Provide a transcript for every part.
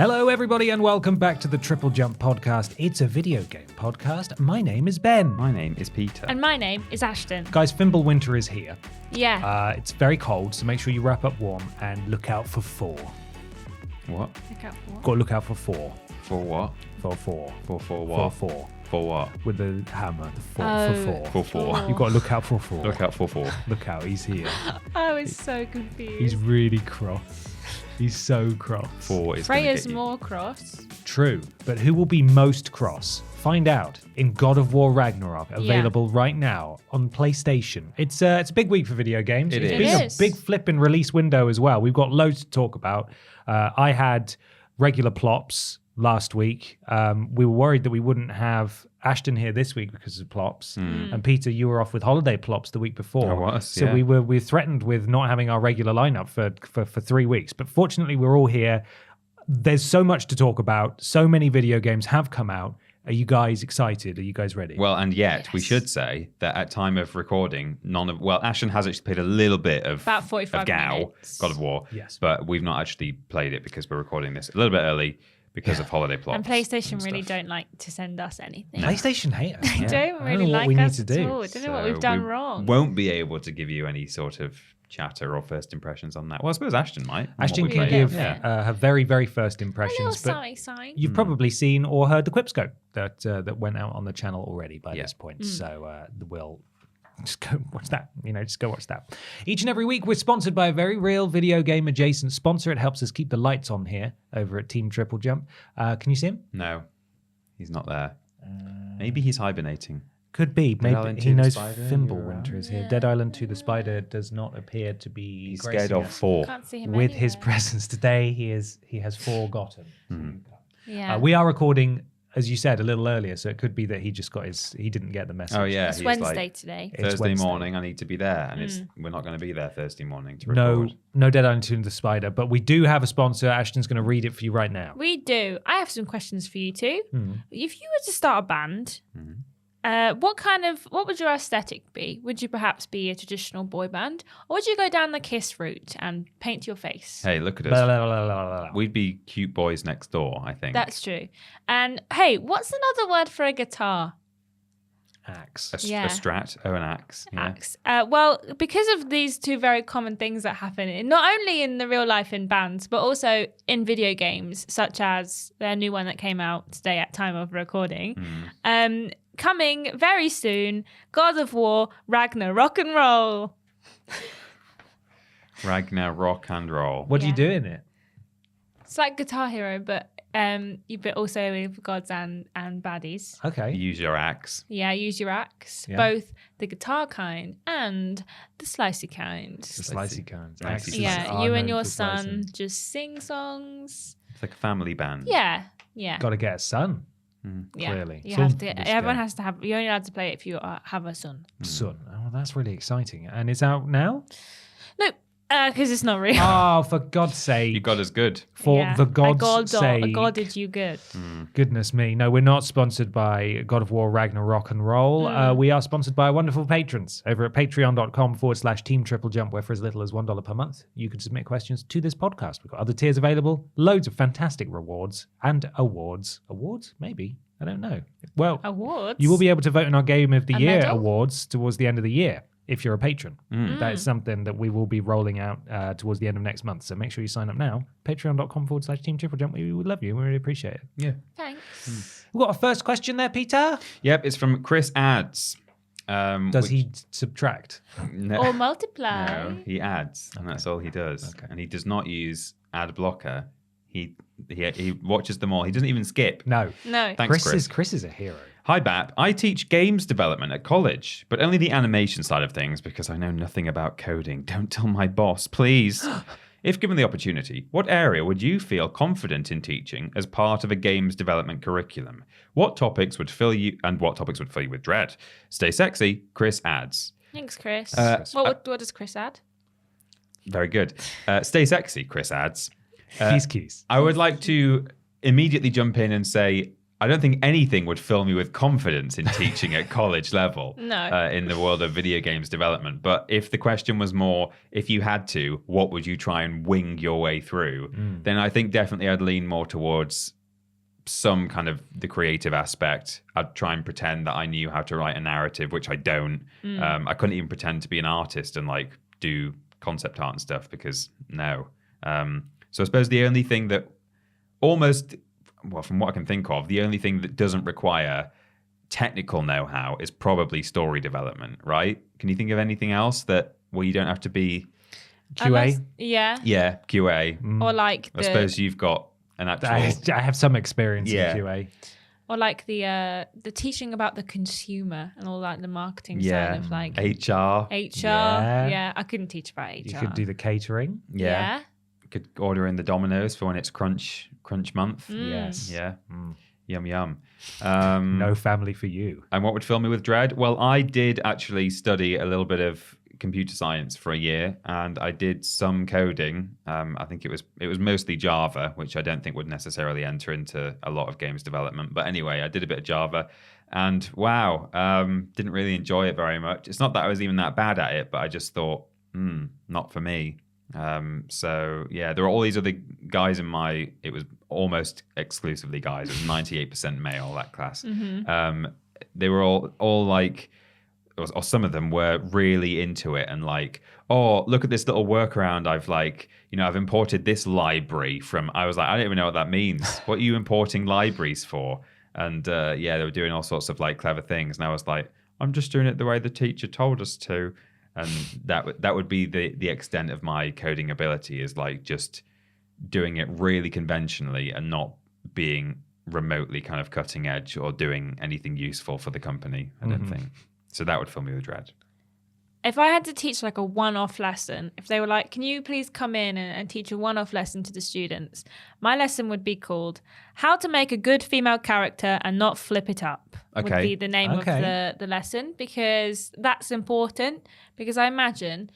Hello, everybody, and welcome back to the Triple Jump podcast. It's a video game podcast. My name is Ben. My name is Peter. And my name is Ashton. Guys, Fimble Winter is here. Yeah. It's very cold, so make sure you wrap up warm and look out for four. What? Look out for what? Got to look out for four. For what? For four. For what? For four. For what? With the hammer. The four. Oh. For four. For four. You've got to look out for four. Look out for four. Look out, he's here. I was so confused. He's really cross. He's so cross. Four is Freya's gonna get you. more cross. True, but who will be most cross? Find out in God of War Ragnarok, available right now on PlayStation. It's a big week for video games. It It's is. been It a is. big flipping release window as well. We've got loads to talk about. I had regular plops last week. We were worried that we wouldn't have Ashton here this week because of plops. And Peter, you were off with holiday plops the week before. I was, So yeah. we were threatened with not having our regular lineup for 3 weeks. But fortunately, we're all here. There's so much to talk about. So many video games have come out. Are you guys excited? Are you guys ready? Well, and yet we Yes. should say that at time of recording, Ashton has actually played a little bit of About 45 of GAO, minutes. God of War. Yes. But we've not actually played it because we're recording this a little bit early because of holiday plots. And PlayStation and really stuff. don't like to send us anything. PlayStation hate us. They man. don't I really know what like we us need to do. at all. I don't know what we've So done we wrong. Won't be able to give you any sort of chatter or first impressions on that. Well, I suppose Ashton might. on what Ashton we can played. give Yeah. her very, very first A little impressions, but sign. you've probably seen or heard the Quipscope that went out on the channel already by Yeah. this point. So we'll just go watch that. Just go watch that. Each and every week, we're sponsored by a very real video game adjacent sponsor. It helps us keep the lights on here over at Team Triple Jump. Can you see him? No, he's not there. Maybe he's hibernating. Could be. Dead Maybe Island he 2 the knows Spider, Fimble you're Winter right. is here. Dead Island 2 the Spider does not appear to be He's gracing scared of us four. Can't see him with his anywhere. presence today. He has forgotten. Yeah. We are recording, as you said, a little earlier, so it could be that he didn't get the message. Oh yeah, it's he's Wednesday like, today. It's Thursday Wednesday. morning. I need to be there, and we're not going to be there Thursday morning to No, record. no Dead Island 2 the Spider, but we do have a sponsor. Ashton's going to read it for you right now. We do. I have some questions for you too. Hmm. If you were to start a band, what would your aesthetic be? Would you perhaps be a traditional boy band, or would you go down the Kiss route and paint your face? Hey, look at Blah, us. blah, blah, blah, blah, blah. We'd be cute boys next door, I think. That's true. And hey, what's another word for a guitar? Axe. a Yeah. strat. Oh, an axe. Yeah. Axe. Well, because of these two very common things that happen, not only in the real life in bands, but also in video games, such as their new one that came out today at time of recording. Coming very soon, God of War, Ragnarok and roll. Ragnarok and roll. What do you Yeah. do in it? It's like Guitar Hero, but also with gods and baddies. Okay. You use your axe. Yeah, use your axe, Yeah. both the guitar kind and the slicey kind. The slicey kinds. Slicey Axes Yeah, are you known and your for son slicing. just sing songs. It's like a family band. Yeah. Got to get a son. Yeah. Clearly. You Son have to. this Everyone day. has to have. You're only allowed to play it if you have a son. Son. Oh, that's really exciting. And it's out now? No, because it's not real. Oh, for God's sake. You got us good. For Yeah. the God's a sake. God did you good. Goodness me. No, we're not sponsored by God of War Ragnarok and Roll. We are sponsored by wonderful patrons over at patreon.com/Team Triple Jump, where for as little as $1 per month, you can submit questions to this podcast. We've got other tiers available, loads of fantastic rewards and awards. Awards? Maybe. I don't know. Well, Awards. you will be able to vote in our Game of the A Year medal? awards towards the end of the year if you're a patron. That is something that we will be rolling out towards the end of next month. So make sure you sign up now. Patreon.com/Team Triple Jump. We would love you. We really appreciate it. Yeah. Thanks. We've got a first question there, Peter. Yep, it's from Chris Ads. Does he subtract? No, Or multiply. no, he adds, and that's all he does. Okay. And he does not use ad blocker. He watches them all. He doesn't even skip. No. No. Thanks, Chris is a hero. Hi, Bap. I teach games development at college, but only the animation side of things because I know nothing about coding. Don't tell my boss, please. If given the opportunity, what area would you feel confident in teaching as part of a games development curriculum? What topics would fill you with dread? Stay sexy, Chris adds. Thanks, Chris. What does Chris add? Very good. Stay sexy, Chris adds. Keys. I would like to immediately jump in and say I don't think anything would fill me with confidence in teaching at college level in the world of video games development. But if the question was more, if you had to, what would you try and wing your way through? Then I think definitely I'd lean more towards some kind of the creative aspect. I'd try and pretend that I knew how to write a narrative, which I don't. I couldn't even pretend to be an artist and like do concept art and stuff because no. So I suppose the only thing that almost... well, from what I can think of, the only thing that doesn't require technical know-how is probably story development, right? Can you think of anything else where you don't have to be QA? Yeah, QA. or like I suppose you've got an actual... I have some experience in QA. Or like the teaching about the consumer and all like the marketing side of like HR. Yeah, I couldn't teach about HR. You could do the catering. Yeah. Could order in the Domino's for when it's crunch month. Yes. Yeah. Yum yum. No family for you. And what would fill me with dread? Well, I did actually study a little bit of computer science for a year, and I did some coding. I think it was mostly Java, which I don't think would necessarily enter into a lot of games development. But anyway, I did a bit of Java, and wow, didn't really enjoy it very much. It's not that I was even that bad at it, but I just thought, not for me. So yeah, there were all these other guys it was almost exclusively guys. It was 98% male, that class. They were all like, or some of them were really into it and like, oh, look at this little workaround. I've imported this library from, I was like, I don't even know what that means. What are you importing libraries for? And they were doing all sorts of like clever things. And I was like, I'm just doing it the way the teacher told us to. And that would be the extent of my coding ability, is like just doing it really conventionally and not being remotely kind of cutting edge or doing anything useful for the company, I don't think. So that would fill me with dread. If I had to teach like a one-off lesson, if they were like, can you please come in and teach a one-off lesson to the students? My lesson would be called How to Make a Good Female Character and Not Flip It Up. Okay. Would be the name of the lesson, because that's important. Because I imagine,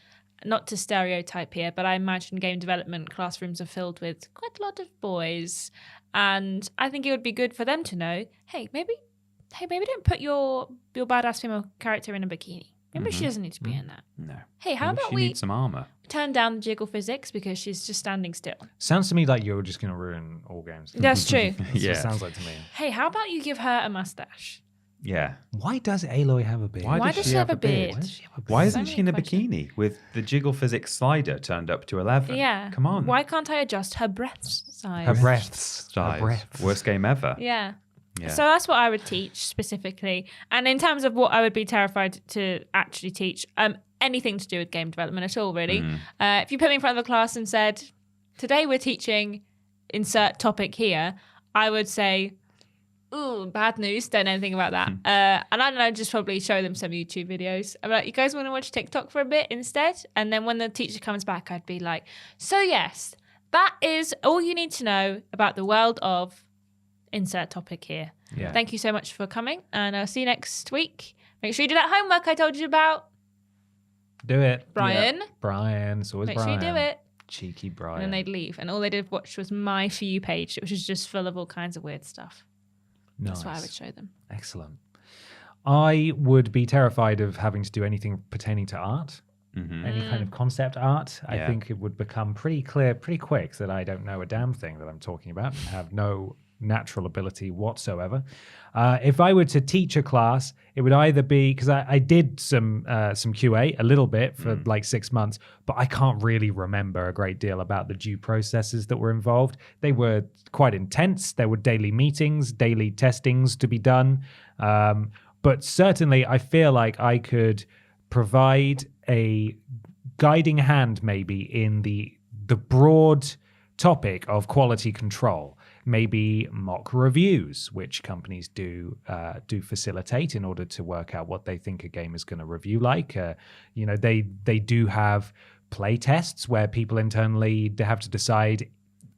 not to stereotype here, but I imagine game development classrooms are filled with quite a lot of boys. And I think it would be good for them to know, hey, maybe don't put your badass female character in a bikini. Maybe she doesn't need to be in that. No. Hey, how Maybe about she needs some armor? turn down the jiggle physics because she's just standing still? Sounds to me like you're just going to ruin all games. That's true. That's what it sounds like to me. Hey, how about you give her a mustache? Yeah. Why does Aloy have a beard? Why does she have a beard? Why isn't So she in a many questions. bikini with the jiggle physics slider turned up to 11? Yeah. Come on. Why can't I adjust her breath size? Her breaths. Size. Her breaths. Worst game ever. Yeah. Yeah. So that's what I would teach specifically. And in terms of what I would be terrified to actually teach, anything to do with game development at all, really. If you put me in front of a class and said, today we're teaching insert topic here, I would say, ooh, bad news, don't know anything about that. And I don't know, just probably show them some YouTube videos. I'm like, you guys want to watch TikTok for a bit instead? And then when the teacher comes back, I'd be like, so yes, that is all you need to know about the world of insert topic here. Yeah. Thank you so much for coming, and I'll see you next week. Make sure you do that homework I told you about. Do it. Brian. Yeah. Brian. It's always Make Brian. sure you do it. Cheeky Brian. And then they'd leave. And all they did watch was my For You page, which is just full of all kinds of weird stuff. Nice. That's what I would show them. Excellent. I would be terrified of having to do anything pertaining to art. Any kind of concept art. I think it would become pretty clear pretty quick that I don't know a damn thing that I'm talking about and have no natural ability whatsoever. If I were to teach a class, it would either be, because I did some QA a little bit for like 6 months, but I can't really remember a great deal about the due processes that were involved. They were quite intense. There were daily meetings, daily testings to be done. But certainly I feel like I could provide a guiding hand maybe in the broad topic of quality control. Maybe mock reviews, which companies do facilitate in order to work out what they think a game is going to review like. They do have play tests where people internally have to decide,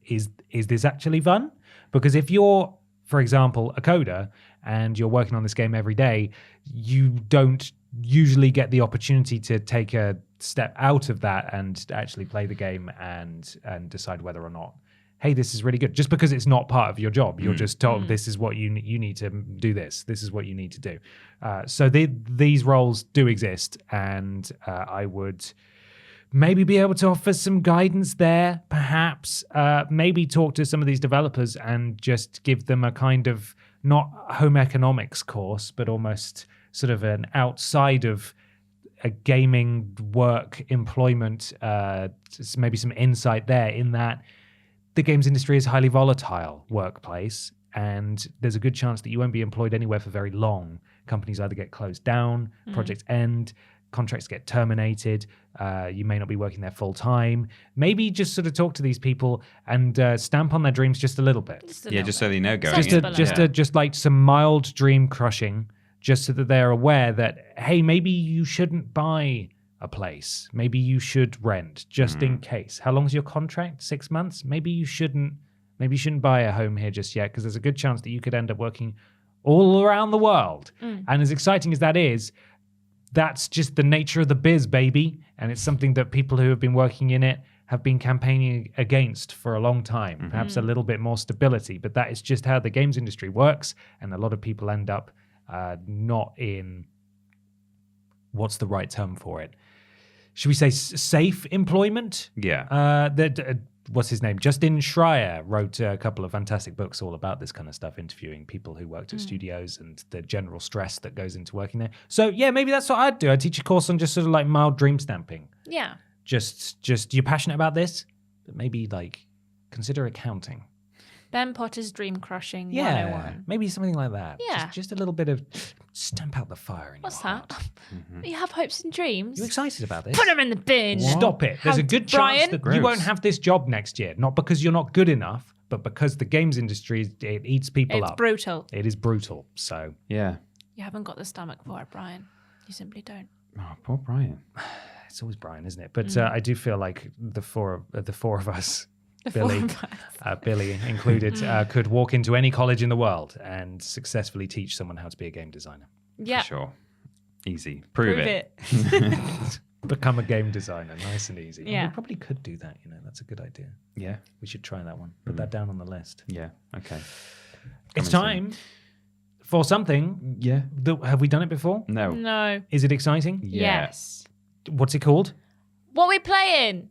is this actually fun? Because if you're, for example, a coder and you're working on this game every day, you don't usually get the opportunity to take a step out of that and actually play the game and decide whether or not hey, this is really good. Just because it's not part of your job, you're just told this is what you need to do. This is what you need to do. So these roles do exist, and I would maybe be able to offer some guidance there, perhaps. Maybe talk to some of these developers and just give them a kind of not home economics course, but almost sort of an outside of a gaming work employment, maybe some insight there in that the games industry is a highly volatile workplace, and there's a good chance that you won't be employed anywhere for very long. Companies either get closed down, projects end, contracts get terminated, you may not be working there full time. Maybe just sort of talk to these people and stamp on their dreams just a little bit. Just so they know going Just like some mild dream crushing, just so that they're aware that, hey, maybe you shouldn't buy a place. Maybe you should rent, just in case. How long is your contract? 6 months? Maybe you shouldn't buy a home here just yet, because there's a good chance that you could end up working all around the world. And as exciting as that is, that's just the nature of the biz, baby. And it's something that people who have been working in it have been campaigning against for a long time. Perhaps a little bit more stability, but that is just how the games industry works. And a lot of people end up not in, what's the right term for it? Should we say safe employment? Yeah. What's his name? Justin Schreier wrote a couple of fantastic books all about this kind of stuff, interviewing people who worked at studios and the general stress that goes into working there. So yeah, maybe that's what I'd do. I'd teach a course on just sort of like mild dream stamping. Yeah. Just you're passionate about this, but maybe like consider accounting. Ben Potter's dream crushing 101. Maybe something like that. Yeah. Just a little bit of stamp out the fire in What's your that? heart. You have hopes and dreams. You excited about this? Put them in the bin. Stop it. There's a good Brian? chance that Gross. you won't have this job next year. Not because you're not good enough, but because the games industry, it eats people It's up. brutal. It is brutal. So Yeah. You haven't got the stomach for it, Brian. You simply don't. Oh, poor Brian. it's always Brian, isn't it? But I do feel like the four of us, Billy, Billy included, could walk into any college in the world and successfully teach someone how to be a game designer. Yeah. For sure. Easy. Prove it. Become a game designer, nice and easy. Yeah. We probably could do that, that's a good idea. Yeah. We should try that one. Put that down on the list. Yeah. Okay. It's Coming time for something. Yeah. Have we done it before? No. No. Is it exciting? Yeah. Yes. What's it called? What we playing?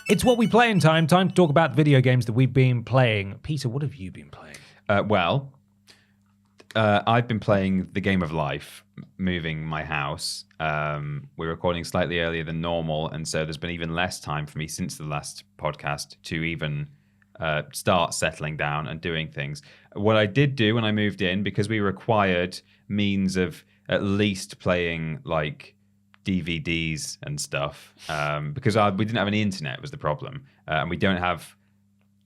It's What We Play in time. Time to talk about the video games that we've been playing. Peter, what have you been playing? I've been playing the game of life, moving my house. We're recording slightly earlier than normal, and so there's been even less time for me since the last podcast to even start settling down and doing things. What I did do when I moved in, because we required means of at least playing like DVDs and stuff, because we didn't have any internet was the problem, and we don't have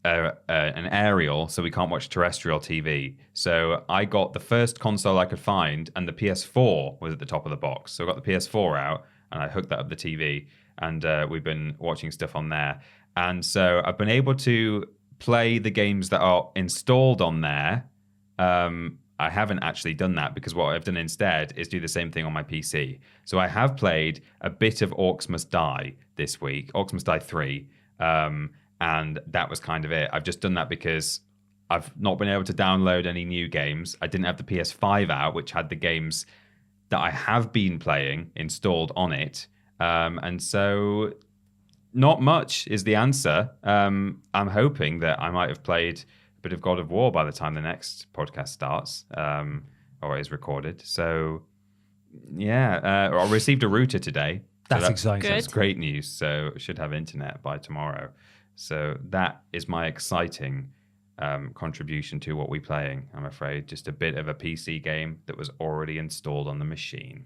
an aerial, so we can't watch terrestrial TV. So I got the first console I could find, and the PS4 was at the top of the box. So I got the PS4 out, and I hooked that up the TV, and we've been watching stuff on there. And so I've been able to play the games that are installed on there. I haven't actually done that, because what I've done instead is do the same thing on my PC. So I have played a bit of Orcs Must Die this week, Orcs Must Die 3, and that was kind of it. I've just done that because I've not been able to download any new games. I didn't have the PS5 out, which had the games that I have been playing installed on it. And so not much is the answer. I'm hoping that I might have played a bit of God of War by the time the next podcast starts, or is recorded. So, yeah, I received a router today. That's exciting. That's great news. So I should have internet by tomorrow. So that is my exciting contribution to What We Playing, I'm afraid. Just a bit of a PC game that was already installed on the machine.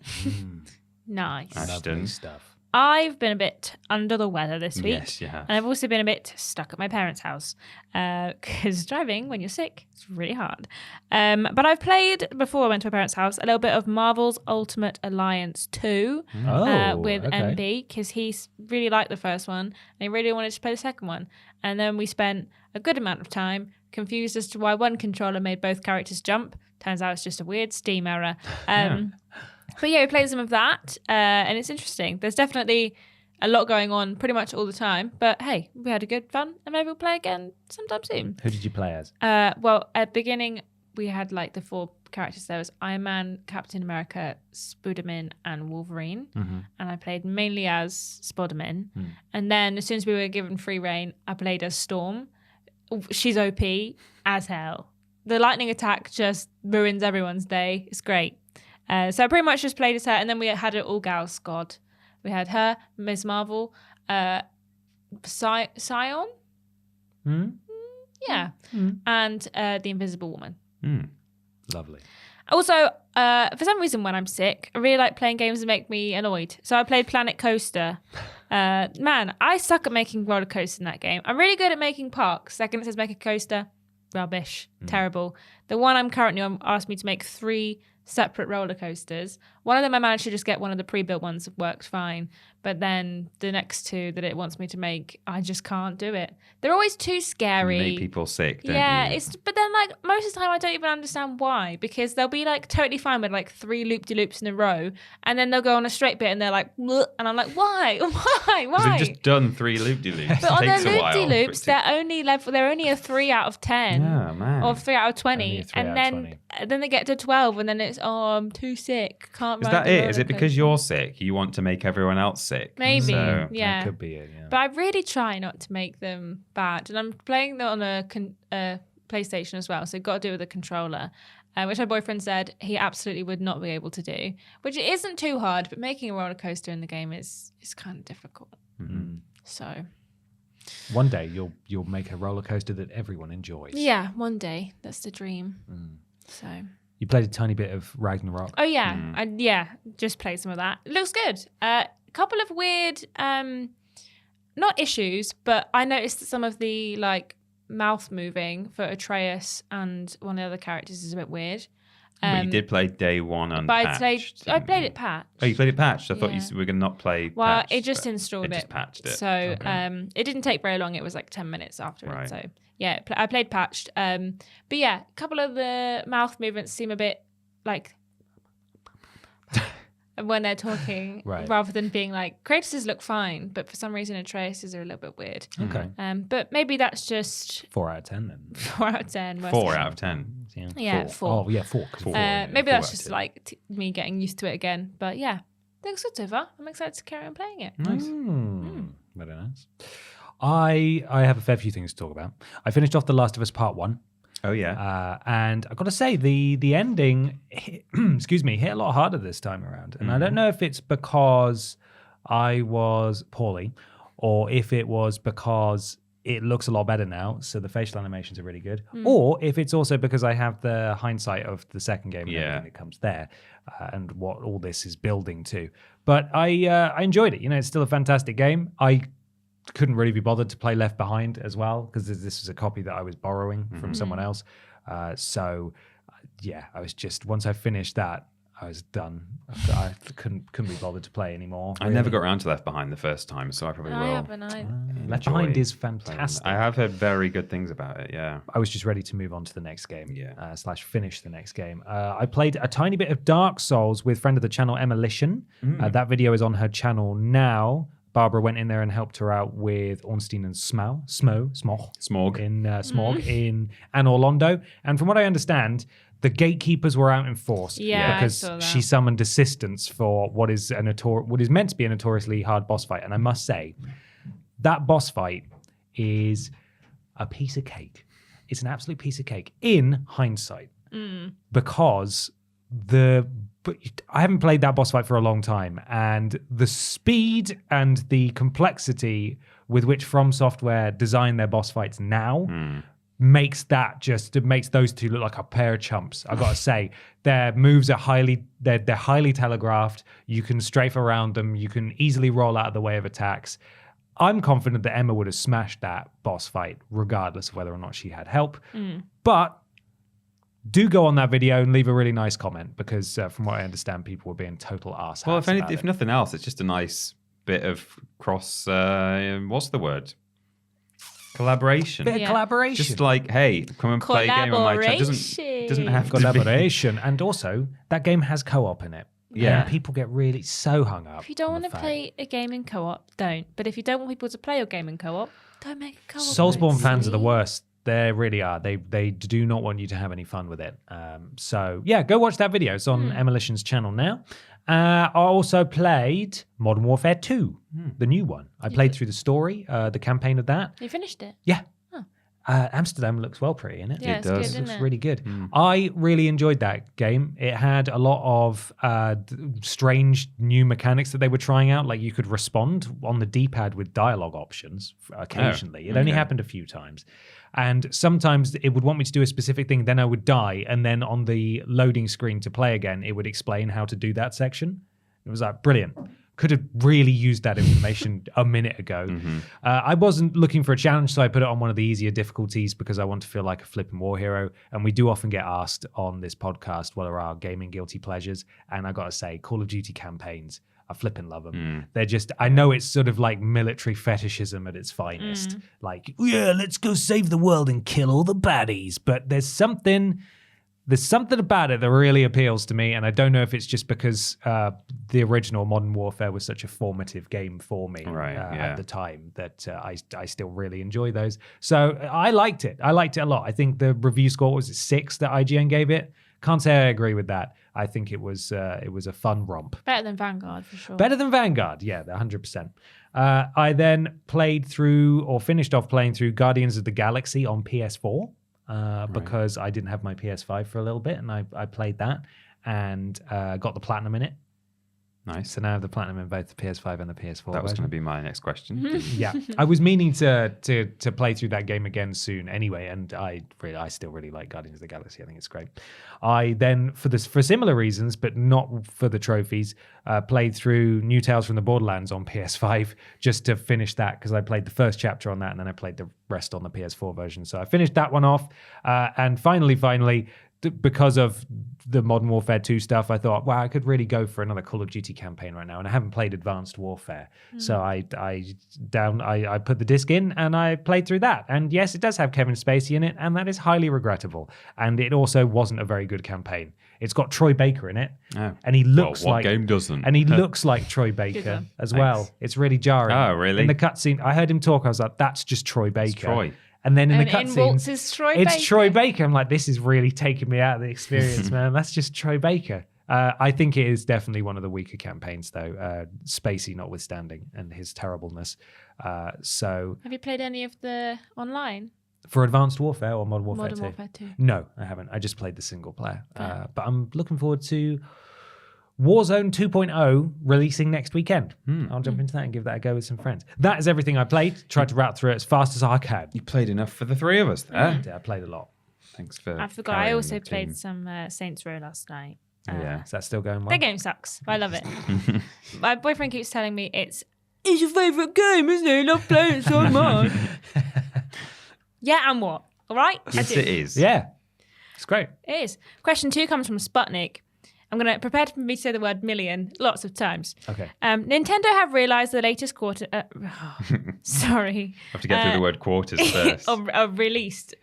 Nice. Ashton. Lovely stuff. I've been a bit under the weather this week. Yes, you have. And I've also been a bit stuck at my parents' house, because driving when you're sick is really hard. But I've played, before I went to my parents' house, a little bit of Marvel's Ultimate Alliance 2 with MB, because he really liked the first one and he really wanted to play the second one. And then we spent a good amount of time confused as to why one controller made both characters jump. Turns out it's just a weird Steam error. But yeah, we played some of that, and it's interesting. There's definitely a lot going on pretty much all the time. But hey, we had a good fun, and maybe we'll play again sometime soon. Who did you play as? Well, at the beginning, we had like the 4 characters. There was Iron Man, Captain America, Spider-Man, and Wolverine. And I played mainly as Spider-Man. And then as soon as we were given free reign, I played as Storm. She's OP as hell. The lightning attack just ruins everyone's day. It's great. So I pretty much just played as her. And then we had an all-gal squad. We had her, Ms. Marvel, Scion? Yeah. And the Invisible Woman. Lovely. Also, for some reason, when I'm sick, I really like playing games that make me annoyed. So I played Planet Coaster. Man, I suck at making roller coasters in that game. I'm really good at making parks. Second it says make a coaster, rubbish, terrible. The one I'm currently on asked me to make 3 separate roller coasters. One of them I managed to just get one of the pre-built ones that worked fine. But then the next 2 that it wants me to make, I just can't do it. They're always too scary. Make people sick, don't you? But then like most of the time I don't even understand why, because they'll be like totally fine with like 3 loop-de-loops in a row, and then they'll go on a straight bit and they're like, bleh, and I'm like, why? Because they've just done 3 loop-de-loops. But on Takes their a while loop-de-loops, for it they're only a 3 out of 10. Yeah, man. Or 3 out of 20. Only a 3 And out then of 20. then they get to 12 and then it's, oh, I'm too sick. Can't Is ride that the it? roller Is it because coaster. you're sick? You want to make everyone else sick? Maybe, So, yeah. That could be it, yeah. But I really try not to make them bad. And I'm playing them on a PlayStation as well, so got to do with a controller, which my boyfriend said he absolutely would not be able to do, which isn't too hard, but making a roller coaster in the game is kind of difficult. So One day you'll make a roller coaster that everyone enjoys. yeah, one day. That's the dream. So You played a tiny bit of Ragnarok. oh yeah, just played some of that. It looks good. A couple of weird not issues, but I noticed that some of the like mouth moving for Atreus and one of the other characters is a bit weird. But you did play day 1 unpatched. But I played didn't you? it patched. Oh, you played it patched? I thought Yeah. you were going to not play Well, patched, it just but installed it. it. Just patched it. So Okay. it didn't take very long. It was like 10 minutes afterwards. Right. So yeah, I played patched. But yeah, a couple of the mouth movements seem a bit like when they're talking, Right. rather than being like Kratos look fine, but for some reason Atreus are a little bit weird. Okay. But maybe that's just 4 out of 10 then. 4 out of 10. worst 4 case. out of 10. Yeah, 4. Oh, yeah, 4. 4. Maybe 4 that's out of just 10. like me getting used to it again. But yeah, looks good so far. I'm excited to carry on playing it. Nice. Very nice. I have a fair few things to talk about. I finished off The Last of Us Part 1. Oh, yeah. And I've got to say, the ending, hit a lot harder this time around. And I don't know if it's because I was poorly or if it was because it looks a lot better now, so the facial animations are really good, or if it's also because I have the hindsight of the second game and everything that comes there and what all this is building to. But I enjoyed it. You know, it's still a fantastic game. I couldn't really be bothered to play Left Behind as well because this was a copy that I was borrowing from someone else. So yeah, I was just, once I finished that, I was done. I couldn't be bothered to play anymore. I never got around to Left Behind the first time, so I probably I will. haven't. Left Behind is fantastic. I have heard very good things about it, yeah. I was just ready to move on to the next game, Yeah. / finish the next game. I played a tiny bit of Dark Souls with friend of the channel, Emma Lishan. That video is on her channel now. Barbara went in there and helped her out with Ornstein and Smog in Smog in Anor Londo. And from what I understand, the gatekeepers were out in force because I saw that. she summoned assistance for what is meant to be a notoriously hard boss fight. And I must say, that boss fight is a piece of cake. It's an absolute piece of cake in hindsight because I haven't played that boss fight for a long time, and the speed and the complexity with which From Software design their boss fights now makes those two look like a pair of chumps. I've got to say, their moves are highly telegraphed. You can strafe around them. You can easily roll out of the way of attacks. I'm confident that Emma would have smashed that boss fight regardless of whether or not she had help. But do go on that video and leave a really nice comment because from what I understand, people were being total arse. Well, if nothing else, it's just a nice bit of cross, what's the word? Collaboration. Bit of collaboration. Just like, hey, come and play a game on my channel. Doesn't have to be. Collaboration. And also, that game has co-op in it. Yeah. And people get really so hung up. If you don't on want the to fact- play a game in co-op, don't. But if you don't want people to play your game in co-op, don't make a co-op. Soulsborne mode, fans are the silly. worst. They really are. They do not want you to have any fun with it. So yeah, go watch that video. It's on Emolition's channel now. I also played Modern Warfare 2, the new one. I played through the story, the campaign of that. You finished it? Yeah. Amsterdam looks well pretty in it. Yeah, It it's does. good, It isn't looks it? really good. I really enjoyed that game. It had a lot of strange new mechanics that they were trying out. Like you could respond on the D-pad with dialogue options occasionally. It only happened a few times. And sometimes it would want me to do a specific thing, then I would die. And then on the loading screen to play again, it would explain how to do that section. It was like, brilliant. Could have really used that information a minute ago. I wasn't looking for a challenge, so I put it on one of the easier difficulties because I want to feel like a flipping war hero. And we do often get asked on this podcast what are our gaming guilty pleasures. And I got to say, Call of Duty campaigns, I flipping love them. They're just, I know it's sort of like military fetishism at its finest. Like, yeah, let's go save the world and kill all the baddies. But there's something about it that really appeals to me, and I don't know if it's just because the original Modern Warfare was such a formative game for me at the time that I still really enjoy those. So I liked it. I liked it a lot. I think the review score was 6 that IGN gave it. Can't say I agree with that. I think it was a fun romp. Better than Vanguard, for sure. Better than Vanguard, yeah, 100%. I then finished off playing through Guardians of the Galaxy on PS4. Because I didn't have my PS5 for a little bit, and I played that and got the platinum in it. Nice. So now I have the platinum in both the PS5 and the PS4 That was version. going to be my next question. Yeah, I was meaning to play through that game again soon anyway, and I still really like Guardians of the Galaxy. I think it's great. I then, for similar reasons, but not for the trophies, played through New Tales from the Borderlands on PS5 just to finish that because I played the first chapter on that, and then I played the rest on the PS4 version. So I finished that one off, and finally, because of the Modern Warfare 2 stuff, I thought, wow, I could really go for another Call of Duty campaign right now. And I haven't played Advanced Warfare. So I put the disc in and I played through that. And yes, it does have Kevin Spacey in it, and that is highly regrettable. And it also wasn't a very good campaign. It's got Troy Baker in it. Oh. And he looks what like... game doesn't? And he looks like Troy Baker one. as well. It's really jarring. Oh, really? In the cutscene, I heard him talk. I was like, that's just Troy Baker. Troy. And then in And the in waltz cutscenes, is Troy it's Baker. Troy Baker. I'm like, this is really taking me out of the experience, man. That's just Troy Baker. I think it is definitely one of the weaker campaigns, though, Spacey notwithstanding, and his terribleness. So Have you played any of the online? for Advanced Warfare or Modern Warfare 2? Modern Warfare 2. No, I haven't. I just played the single player. But I'm looking forward to Warzone 2.0 releasing next weekend. I'll jump into that and give that a go with some friends. That is everything I played. Tried to route through it as fast as I can. You played enough for the three of us there. Yeah, I played a lot. Thanks for. I forgot. I carrying also the played team. some Saints Row last night. Yeah. Is that still going well? That game sucks. But I love it. My boyfriend keeps telling me it's your favourite game, isn't it? I love playing it so much. Yeah, and what? All right? Yes, I do. it is. Yeah, it's great. It is. Question 2 comes from Sputnik. I'm going to prepare for me to say the word million lots of times. Okay. Nintendo have realised the latest quarter... sorry. Have to get through the word quarters first. or released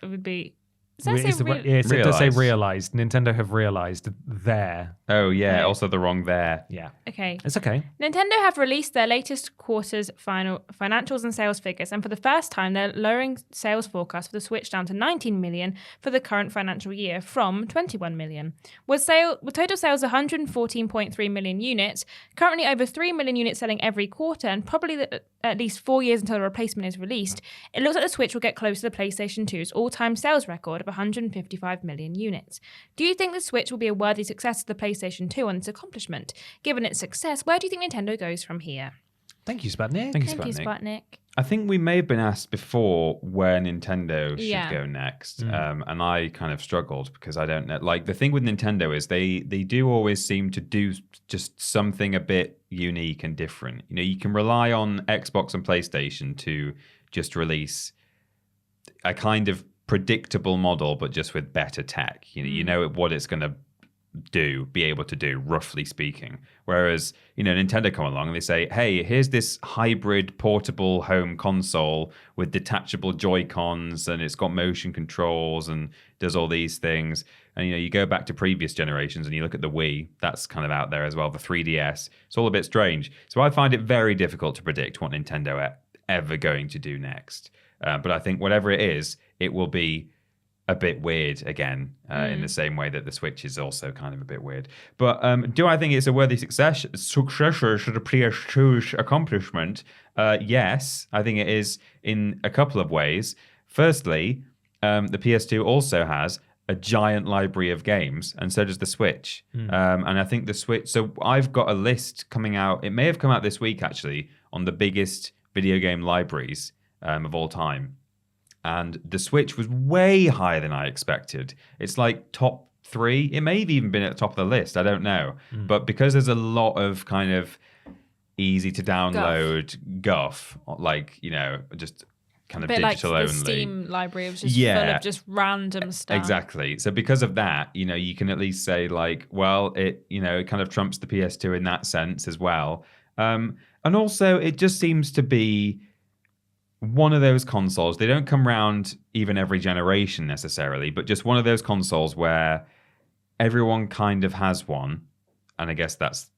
would be... Does that It's say the- yes, it does say Realised. realized. Nintendo have realized their. Oh yeah, Right. also the wrong there. Yeah, Okay. it's okay. Nintendo have released their latest quarter's financials and sales figures, and for the first time, they're lowering sales forecast for the Switch down to 19 million for the current financial year from 21 million. With total sales 114.3 million units, currently over 3 million units selling every quarter, and probably at least 4 years until the replacement is released, it looks like the Switch will get close to the PlayStation 2's all-time sales record of 155 million units. Do you think the Switch will be a worthy success of the PlayStation 2 on its accomplishment? Given its success, where do you think Nintendo goes from here? Thank you, Sputnik. Thank you, Thank you, Sputnik. Sputnik. I think we may have been asked before where Nintendo should Yeah. go next, and I kind of struggled because I don't know. Like the thing with Nintendo is they do always seem to do just something a bit unique and different. You know, you can rely on Xbox and PlayStation to just release a kind of predictable model, but just with better tech. You know what it's going to be able to do, roughly speaking. Whereas, Nintendo come along and they say, hey, here's this hybrid portable home console with detachable Joy-Cons, and it's got motion controls and does all these things. And, you go back to previous generations and you look at the Wii, that's kind of out there as well, the 3DS. It's all a bit strange. So I find it very difficult to predict what Nintendo are ever going to do next. But I think whatever it is, it will be a bit weird again, in the same way that the Switch is also kind of a bit weird. But do I think it's a worthy successor to the PS2's accomplishment? Yes, I think it is in a couple of ways. Firstly, the PS2 also has a giant library of games, and so does the Switch. And I think the Switch... So I've got a list coming out. It may have come out this week, actually, on the biggest video game libraries of all time. And the Switch was way higher than I expected. It's like top 3. It may have even been at the top of the list. I don't know. But because there's a lot of kind of easy to download guff, like, just kind of digital like only. the Steam library was just full of just random stuff. Exactly. So because of that, you can at least say like, well, it kind of trumps the PS2 in that sense as well. And also it just seems to be one of those consoles. They don't come around even every generation necessarily, but just one of those consoles where everyone kind of has one. And I guess that's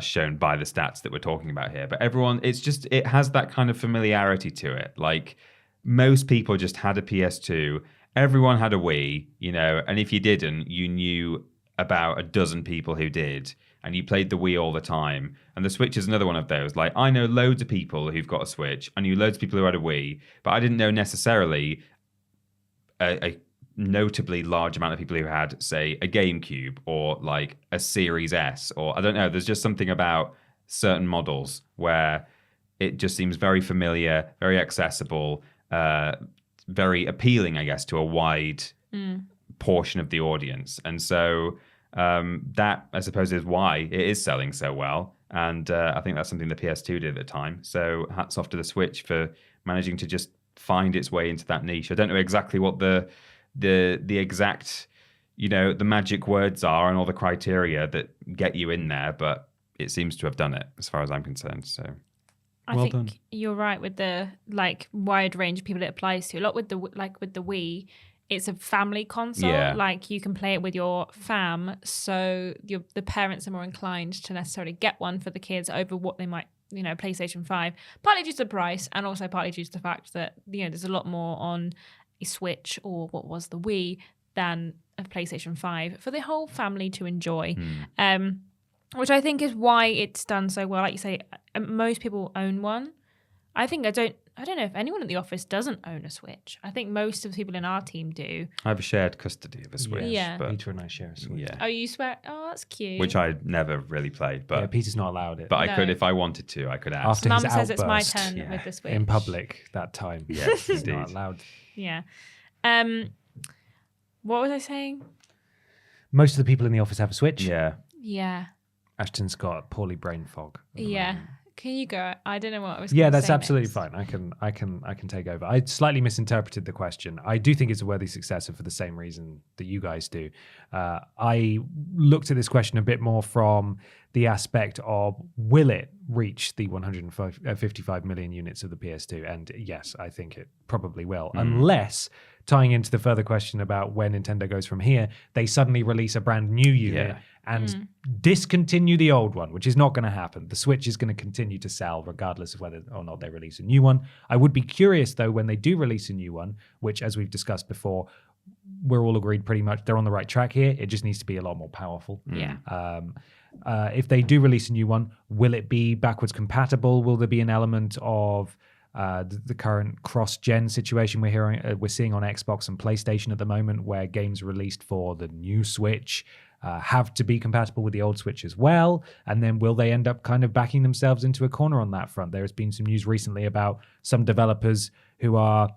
shown by the stats that we're talking about here. But everyone, it has that kind of familiarity to it. Like most people just had a PS2. Everyone had a Wii, and if you didn't, you knew about a dozen people who did. And you played the Wii all the time. And the Switch is another one of those. Like, I know loads of people who've got a Switch. I knew loads of people who had a Wii. But I didn't know necessarily a notably large amount of people who had, say, a GameCube or, like, a Series S. Or, I don't know, there's just something about certain models where it just seems very familiar, very accessible, very appealing, I guess, to a wide portion of the audience. And so... that, I suppose, is why it is selling so well. And I think that's something the PS2 did at the time. So hats off to the Switch for managing to just find its way into that niche. I don't know exactly what the exact, the magic words are and all the criteria that get you in there, but it seems to have done it as far as I'm concerned. So I well think done. You're right with the wide range of people it applies to. A lot with the Wii. It's a family console. Yeah. Like you can play it with your fam, so the parents are more inclined to necessarily get one for the kids over what they might, PlayStation 5. Partly due to the price, and also partly due to the fact that there's a lot more on a Switch or what was the Wii than a PlayStation 5 for the whole family to enjoy. Which I think is why it's done so well. Like you say, most people own one. I don't know if anyone at the office doesn't own a Switch. I think most of the people in our team do. I have a shared custody of a Switch. Yeah. But, Peter and I share a Switch. yeah. Oh, you swear? Oh, that's cute. Which I never really played. But Yeah, Peter's not allowed it. but I No. could, if I wanted to, I could ask. After Mum his says it's my outburst turn with the Switch. in public that time. Yes, He's not indeed. allowed. Yeah. What was I saying? Most of the people in the office have a Switch. Yeah. Yeah. Ashton's got poorly brain fog. at the Yeah. moment. Can you go? I don't know what I was. Yeah, gonna that's say absolutely next. fine. I can take over. I slightly misinterpreted the question. I do think it's a worthy successor for the same reason that you guys do. I looked at this question a bit more from the aspect of will it reach the 155 million units of the PS2? And yes, I think it probably will, unless tying into the further question about where Nintendo goes from here, they suddenly release a brand new unit and discontinue the old one, which is not going to happen. The Switch is going to continue to sell regardless of whether or not they release a new one. I would be curious, though, when they do release a new one, which, as we've discussed before, we're all agreed pretty much they're on the right track here. It just needs to be a lot more powerful. Yeah. If they do release a new one, will it be backwards compatible? Will there be an element of the current cross-gen situation we're seeing on Xbox and PlayStation at the moment, where games released for the new Switch have to be compatible with the old Switch as well? And then will they end up kind of backing themselves into a corner on that front? There has been some news recently about some developers who are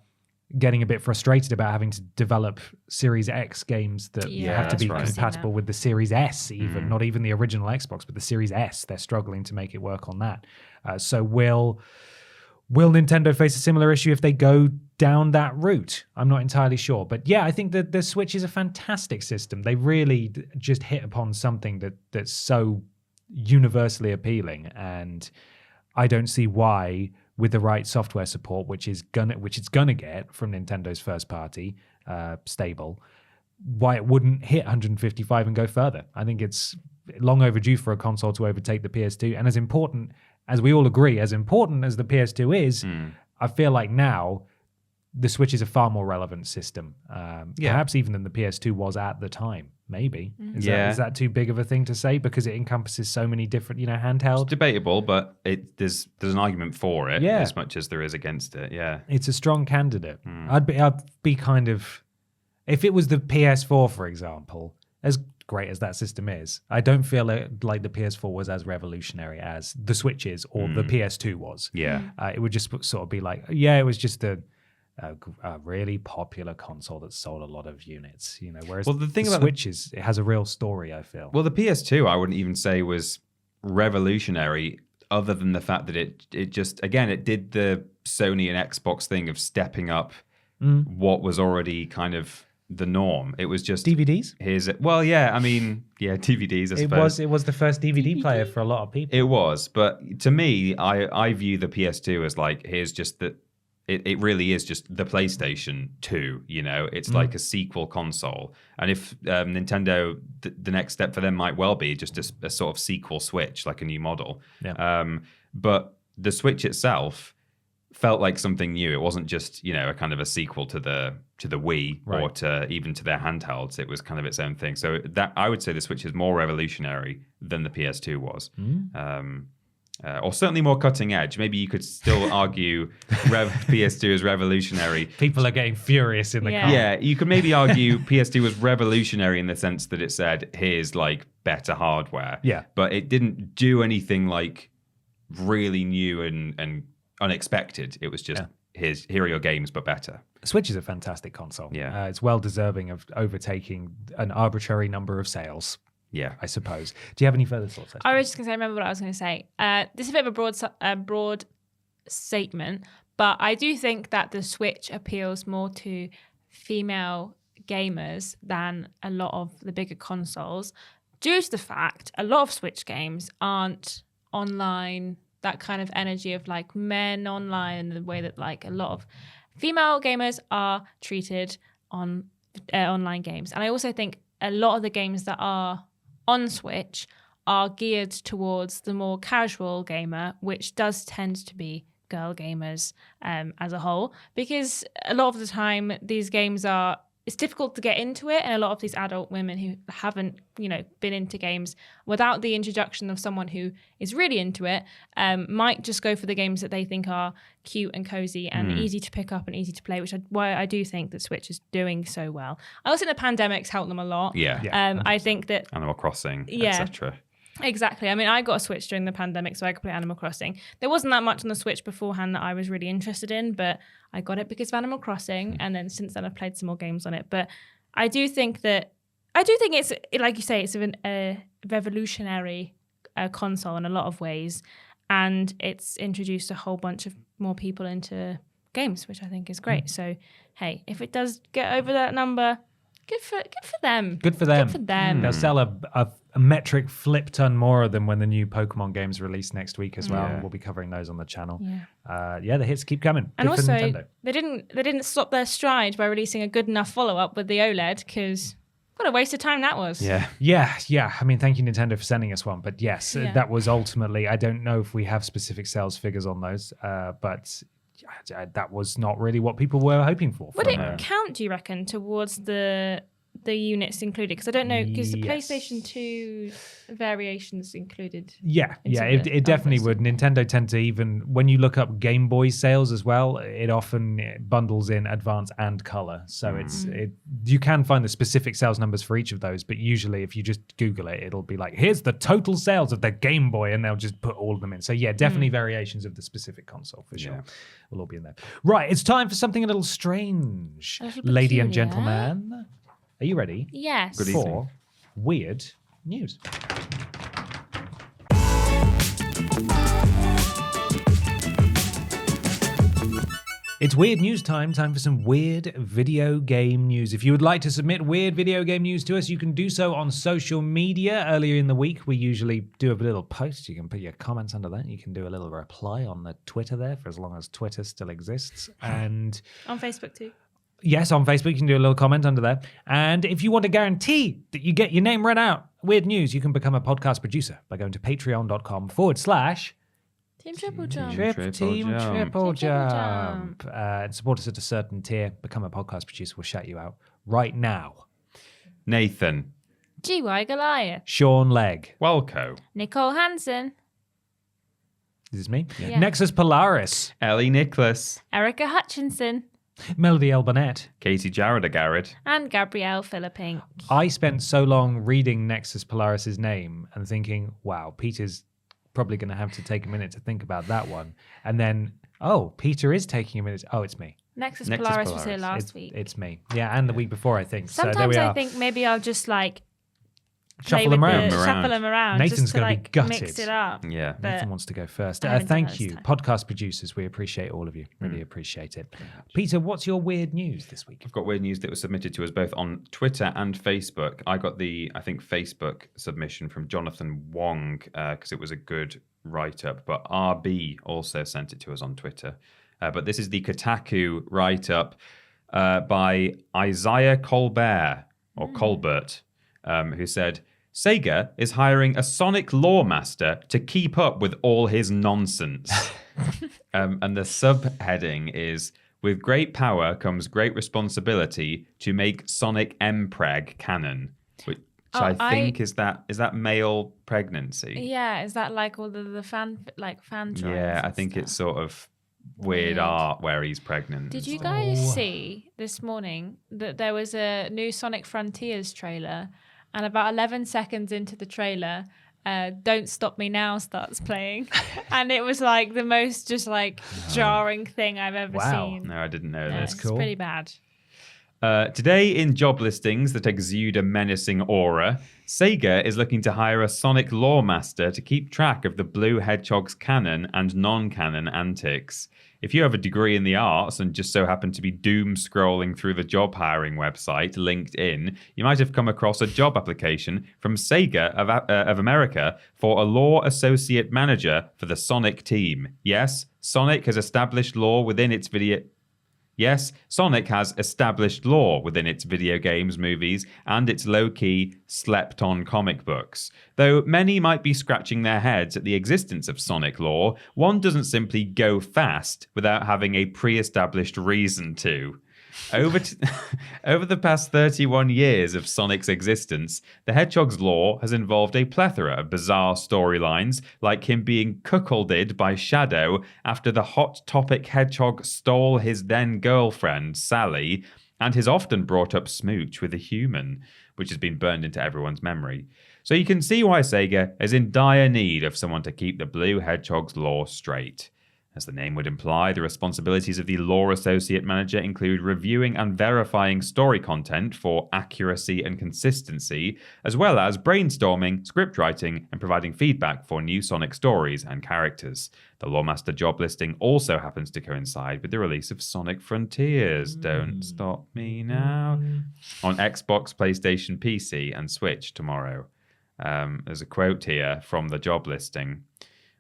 getting a bit frustrated about having to develop Series X games that have to be that's right. compatible with the Series S, even not even the original Xbox, but the Series S. They're struggling to make it work on that. So will Nintendo face a similar issue if they go down that route? I'm not entirely sure. But yeah, I think that the Switch is a fantastic system. They really just hit upon something that's so universally appealing. And I don't see why, with the right software support, which it's gonna get from Nintendo's first party stable, why it wouldn't hit 155 and go further. I think it's long overdue for a console to overtake the PS2. And as important, as we all agree, as important as the PS2 is, I feel like now the Switch is a far more relevant system, perhaps even than the PS2 was at the time. Maybe is that too big of a thing to say because it encompasses so many different, handheld? It's debatable, but there's an argument for it as much as there is against it. Yeah, it's a strong candidate. I'd be kind of, if it was the PS4, for example, as great as that system is, I don't feel like the PS4 was as revolutionary as the Switch is or the PS2 was. Yeah, it would just sort of be like, it was just a really popular console that sold a lot of units, whereas the thing about Switch is it has a real story, I feel. Well, the PS2 I wouldn't even say was revolutionary other than the fact that it just, again, it did the Sony and Xbox thing of stepping up what was already kind of the norm. It was just DVDs. DVDs, I suppose. It was the first DVD player for a lot of people. It was, but to me, I view the PS2 as like, here's just the, it really is just the PlayStation 2, It's like a sequel console. And if Nintendo, the next step for them might well be just a sort of sequel Switch, like a new model. Yeah. But the Switch itself felt like something new. It wasn't just, a kind of a sequel to the Wii or even to their handhelds. It was kind of its own thing. So that I would say the Switch is more revolutionary than the PS2 was. Or certainly more cutting edge. Maybe you could still argue PS2 is revolutionary. People are getting furious in the car. Yeah, you could maybe argue PS2 was revolutionary in the sense that it said, here's like better hardware. Yeah. But it didn't do anything like really new and unexpected. It was just, here are your games, but better. Switch is a fantastic console. Yeah. It's well deserving of overtaking an arbitrary number of sales. Yeah, I suppose. Do you have any further thoughts? I was just going to say, remember what I was going to say. This is a bit of a broad statement, but I do think that the Switch appeals more to female gamers than a lot of the bigger consoles, due to the fact a lot of Switch games aren't online, that kind of energy of like men online, and the way that like a lot of female gamers are treated on online games. And I also think a lot of the games that are on Switch are geared towards the more casual gamer, which does tend to be girl gamers as a whole, because a lot of the time these games it's difficult to get into it, and a lot of these adult women who haven't been into games without the introduction of someone who is really into it might just go for the games that they think are cute and cozy and easy to pick up and easy to play, which why I do think that Switch is doing so well. I also think the pandemic's helped them a lot. I think that Animal Crossing, etc. Exactly. I mean, I got a Switch during the pandemic so I could play Animal Crossing. There wasn't that much on the Switch beforehand that I was really interested in, but I got it because of Animal Crossing, and then since then I've played some more games on it. But I do think it's, like you say, it's a revolutionary console in a lot of ways, and it's introduced a whole bunch of more people into games, which I think is great. So, hey, if it does get over that number, good for them. Good for them. Good for them. They'll sell a metric flip ton more of them when the new Pokemon games release next week as well. Yeah. We'll be covering those on the channel. Yeah. The hits keep coming. And Good for also, Nintendo. they didn't stop their stride by releasing a good enough follow-up with the OLED, because what a waste of time that was. Yeah. I mean, thank you, Nintendo, for sending us one. But yes, that was ultimately, I don't know if we have specific sales figures on those, but that was not really what people were hoping for. Would it count, do you reckon, towards the units included? Because I don't know, because the PlayStation 2 variations included. It definitely would. Nintendo tend to, even when you look up Game Boy sales as well, it often bundles in advance and color. So you can find the specific sales numbers for each of those, but usually if you just Google it, it'll be like, here's the total sales of the Game Boy, and they'll just put all of them in. So definitely variations of the specific console for sure. Will all be in there. Right, it's time for something a little strange, lady and gentlemen. Are you ready? Yes. Good for evening. weird news? It's weird news time for some weird video game news. If you would like to submit weird video game news to us, you can do so on social media. Earlier in the week, we usually do a little post. You can put your comments under that. You can do a little reply on the Twitter there, for as long as Twitter still exists. And on Facebook too. Yes, on Facebook, you can do a little comment under there. And if you want to guarantee that you get your name read out, weird news, you can become a podcast producer by going to patreon.com/ Team Triple Jump. Team Triple Triple Jump. Jump. And support us at a certain tier. Become a podcast producer. We'll shout you out right now. Nathan. GY Goliath. Sean Legg. Welco. Nicole Hansen. This is me. Yeah. Nexus Polaris. Ellie Nicholas. Erica Hutchinson. Melody L. Burnett. Katie Jarrett Garrett. And Gabrielle Philippink. I spent so long reading Nexus Polaris's name and thinking, wow, Peter's probably going to have to take a minute to think about that one. And then, oh, Peter is taking a minute. Oh, it's me. Nexus Nexus Polaris was here Polaris. last week. It's me. Yeah, and the week before, I think. Sometimes so there we I are. think maybe I'll just like Shuffle them around. shuffle them around. Nathan's just to gonna be like gutted. mix it up. Yeah. But Nathan wants to go first. I haven't done Thank that you, this time. podcast producers. We appreciate all of you. Really appreciate it. Peter, what's your weird news this week? I've got weird news that was submitted to us both on Twitter and Facebook. I got the, I think, Facebook submission from Jonathan Wong because it was a good write-up, but RB also sent it to us on Twitter. But this is the Kotaku write-up by Isaiah Colbert, or Colbert, who said, Sega is hiring a Sonic lore master to keep up with all his nonsense. And the subheading is, with great power comes great responsibility to make Sonic Mpreg canon. Which I think is that male pregnancy. Yeah, is that like all the fan drawings? Yeah, I and think stuff? it's sort of weird art where he's pregnant. Did you guys see this morning that there was a new Sonic Frontiers trailer, and about 11 seconds into the trailer, Don't Stop Me Now starts playing, and it was like the most just like jarring thing I've ever seen. No, I didn't know Yeah, this. it's pretty bad. Today, in job listings that exude a menacing aura, Sega is looking to hire a Sonic lore master to keep track of the Blue Hedgehog's canon and non-canon antics. If you have a degree in the arts and just so happen to be doom scrolling through the job hiring website, LinkedIn, you might have come across a job application from Sega of America for a lore associate manager for the Sonic team. Yes, Sonic has established lore within its video... Yes, Sonic has established lore within its video games, movies, and its low-key, slept-on comic books. Though many might be scratching their heads at the existence of Sonic lore, one doesn't simply go fast without having a pre-established reason to. Over the past 31 years of Sonic's existence, the Hedgehog's lore has involved a plethora of bizarre storylines, like him being cuckolded by Shadow after the Hot Topic Hedgehog stole his then-girlfriend, Sally, and his often brought-up smooch with a human, which has been burned into everyone's memory. So you can see why Sega is in dire need of someone to keep the Blue Hedgehog's lore straight. As the name would imply, the responsibilities of the lore associate manager include reviewing and verifying story content for accuracy and consistency, as well as brainstorming, script writing, and providing feedback for new Sonic stories and characters. The lore master job listing also happens to coincide with the release of Sonic Frontiers, Don't Stop Me Now, on Xbox, PlayStation, PC, and Switch tomorrow. There's a quote here from the job listing.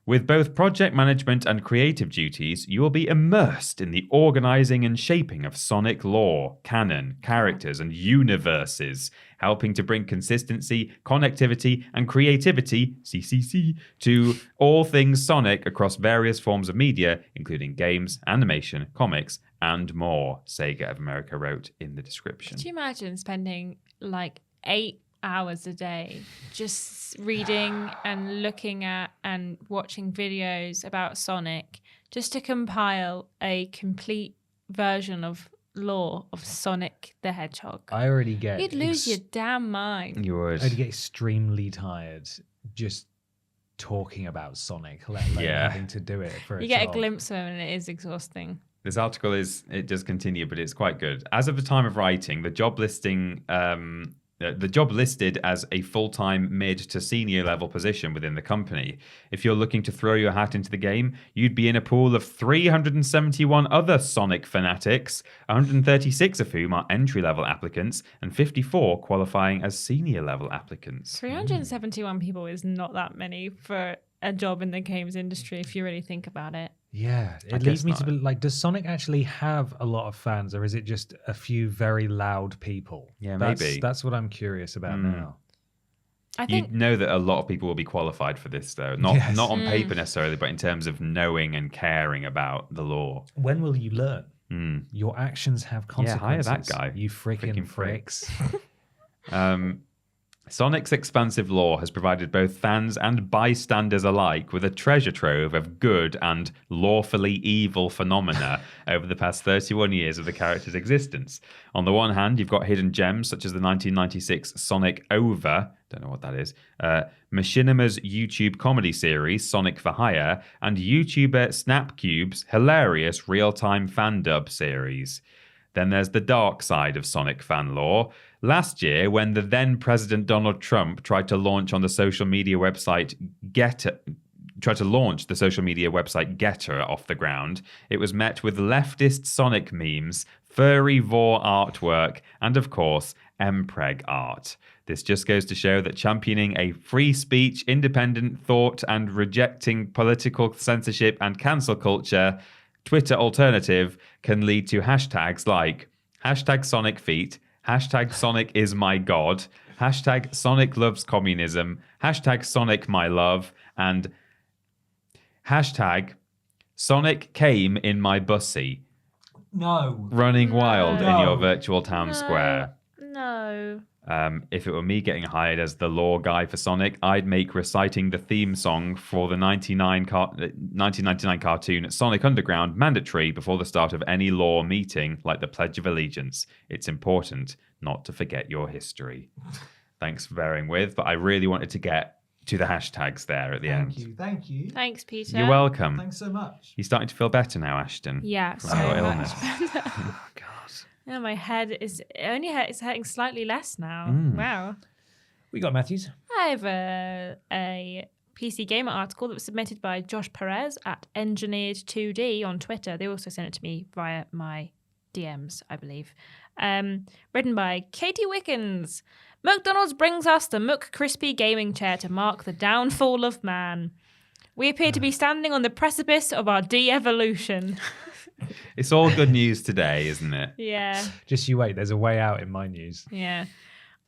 With both project management and creative duties, you will be immersed in the organizing and shaping of Sonic lore, canon, characters, and universes, helping to bring consistency, connectivity, and creativity, CCC, to all things Sonic across various forms of media, including games, animation, comics, and more, Sega of America wrote in the description. Could you imagine spending like 8 hours a day just reading and looking at and watching videos about Sonic just to compile a complete version of lore of Sonic the Hedgehog? I already get... You'd lose your damn mind. You would. I'd get extremely tired just talking about Sonic, let alone having to do it for You a get job. a glimpse of him and it is exhausting. This article it does continue, but it's quite good. As of the time of writing, the job listing... the job listed as a full-time mid to senior level position within the company. If you're looking to throw your hat into the game, you'd be in a pool of 371 other Sonic fanatics, 136 of whom are entry-level applicants, and 54 qualifying as senior-level applicants. 371 people is not that many for a job in the games industry if you really think about it. Yeah, I it leads guess me to not. be like, does Sonic actually have a lot of fans, or is it just a few very loud people? Yeah, That's, maybe. That's what I'm curious about now. I You think know that a lot of people will be qualified for this, though. Not Yes. not on paper necessarily, but in terms of knowing and caring about the law. When will you learn? Your actions have Yeah, hire consequences. that guy. You freaking Freaking fricks. Sonic's expansive lore has provided both fans and bystanders alike with a treasure trove of good and lawfully evil phenomena over the past 31 years of the character's existence. On the one hand, you've got hidden gems such as the 1996 Sonic Over, don't know what that is, Machinima's YouTube comedy series Sonic for Hire, and YouTuber Snapcube's hilarious real-time fan dub series. Then there's the dark side of Sonic fan lore. Last year, when the then President Donald Trump tried to launch the social media website Getter off the ground, it was met with leftist Sonic memes, furry vor artwork, and of course, Mpreg art. This just goes to show that championing a free speech, independent thought, and rejecting political censorship and cancel culture Twitter alternative can lead to hashtags like hashtag Sonic Feet, hashtag Sonic is my god, hashtag Sonic loves communism, hashtag Sonic my love, and hashtag Sonic came in my bussy, No. running wild in No. your virtual town square. no. If it were me getting hired as the lore guy for Sonic, I'd make reciting the theme song for the 1999 cartoon Sonic Underground mandatory before the start of any lore meeting, like the Pledge of Allegiance. It's important not to forget your history. Thanks for bearing with, but I really wanted to get to the hashtags there at the end. Thank you. Thanks, Peter. You're welcome. Thanks so much. You're starting to feel better now, Ashton. Yeah, From so your much. illness. Oh, God. Yeah, my head is it's hurting slightly less now. Wow. We got Matthews. I have a PC Gamer article that was submitted by Josh Perez at Engineered2D on Twitter. They also sent it to me via my DMs, I believe. Written by Katie Wickens. McDonald's brings us the McCrispy gaming chair to mark the downfall of man. We appear to be standing on the precipice of our de-evolution. It's all good news today, isn't it? Yeah. Just you wait. There's a way out in my news. Yeah.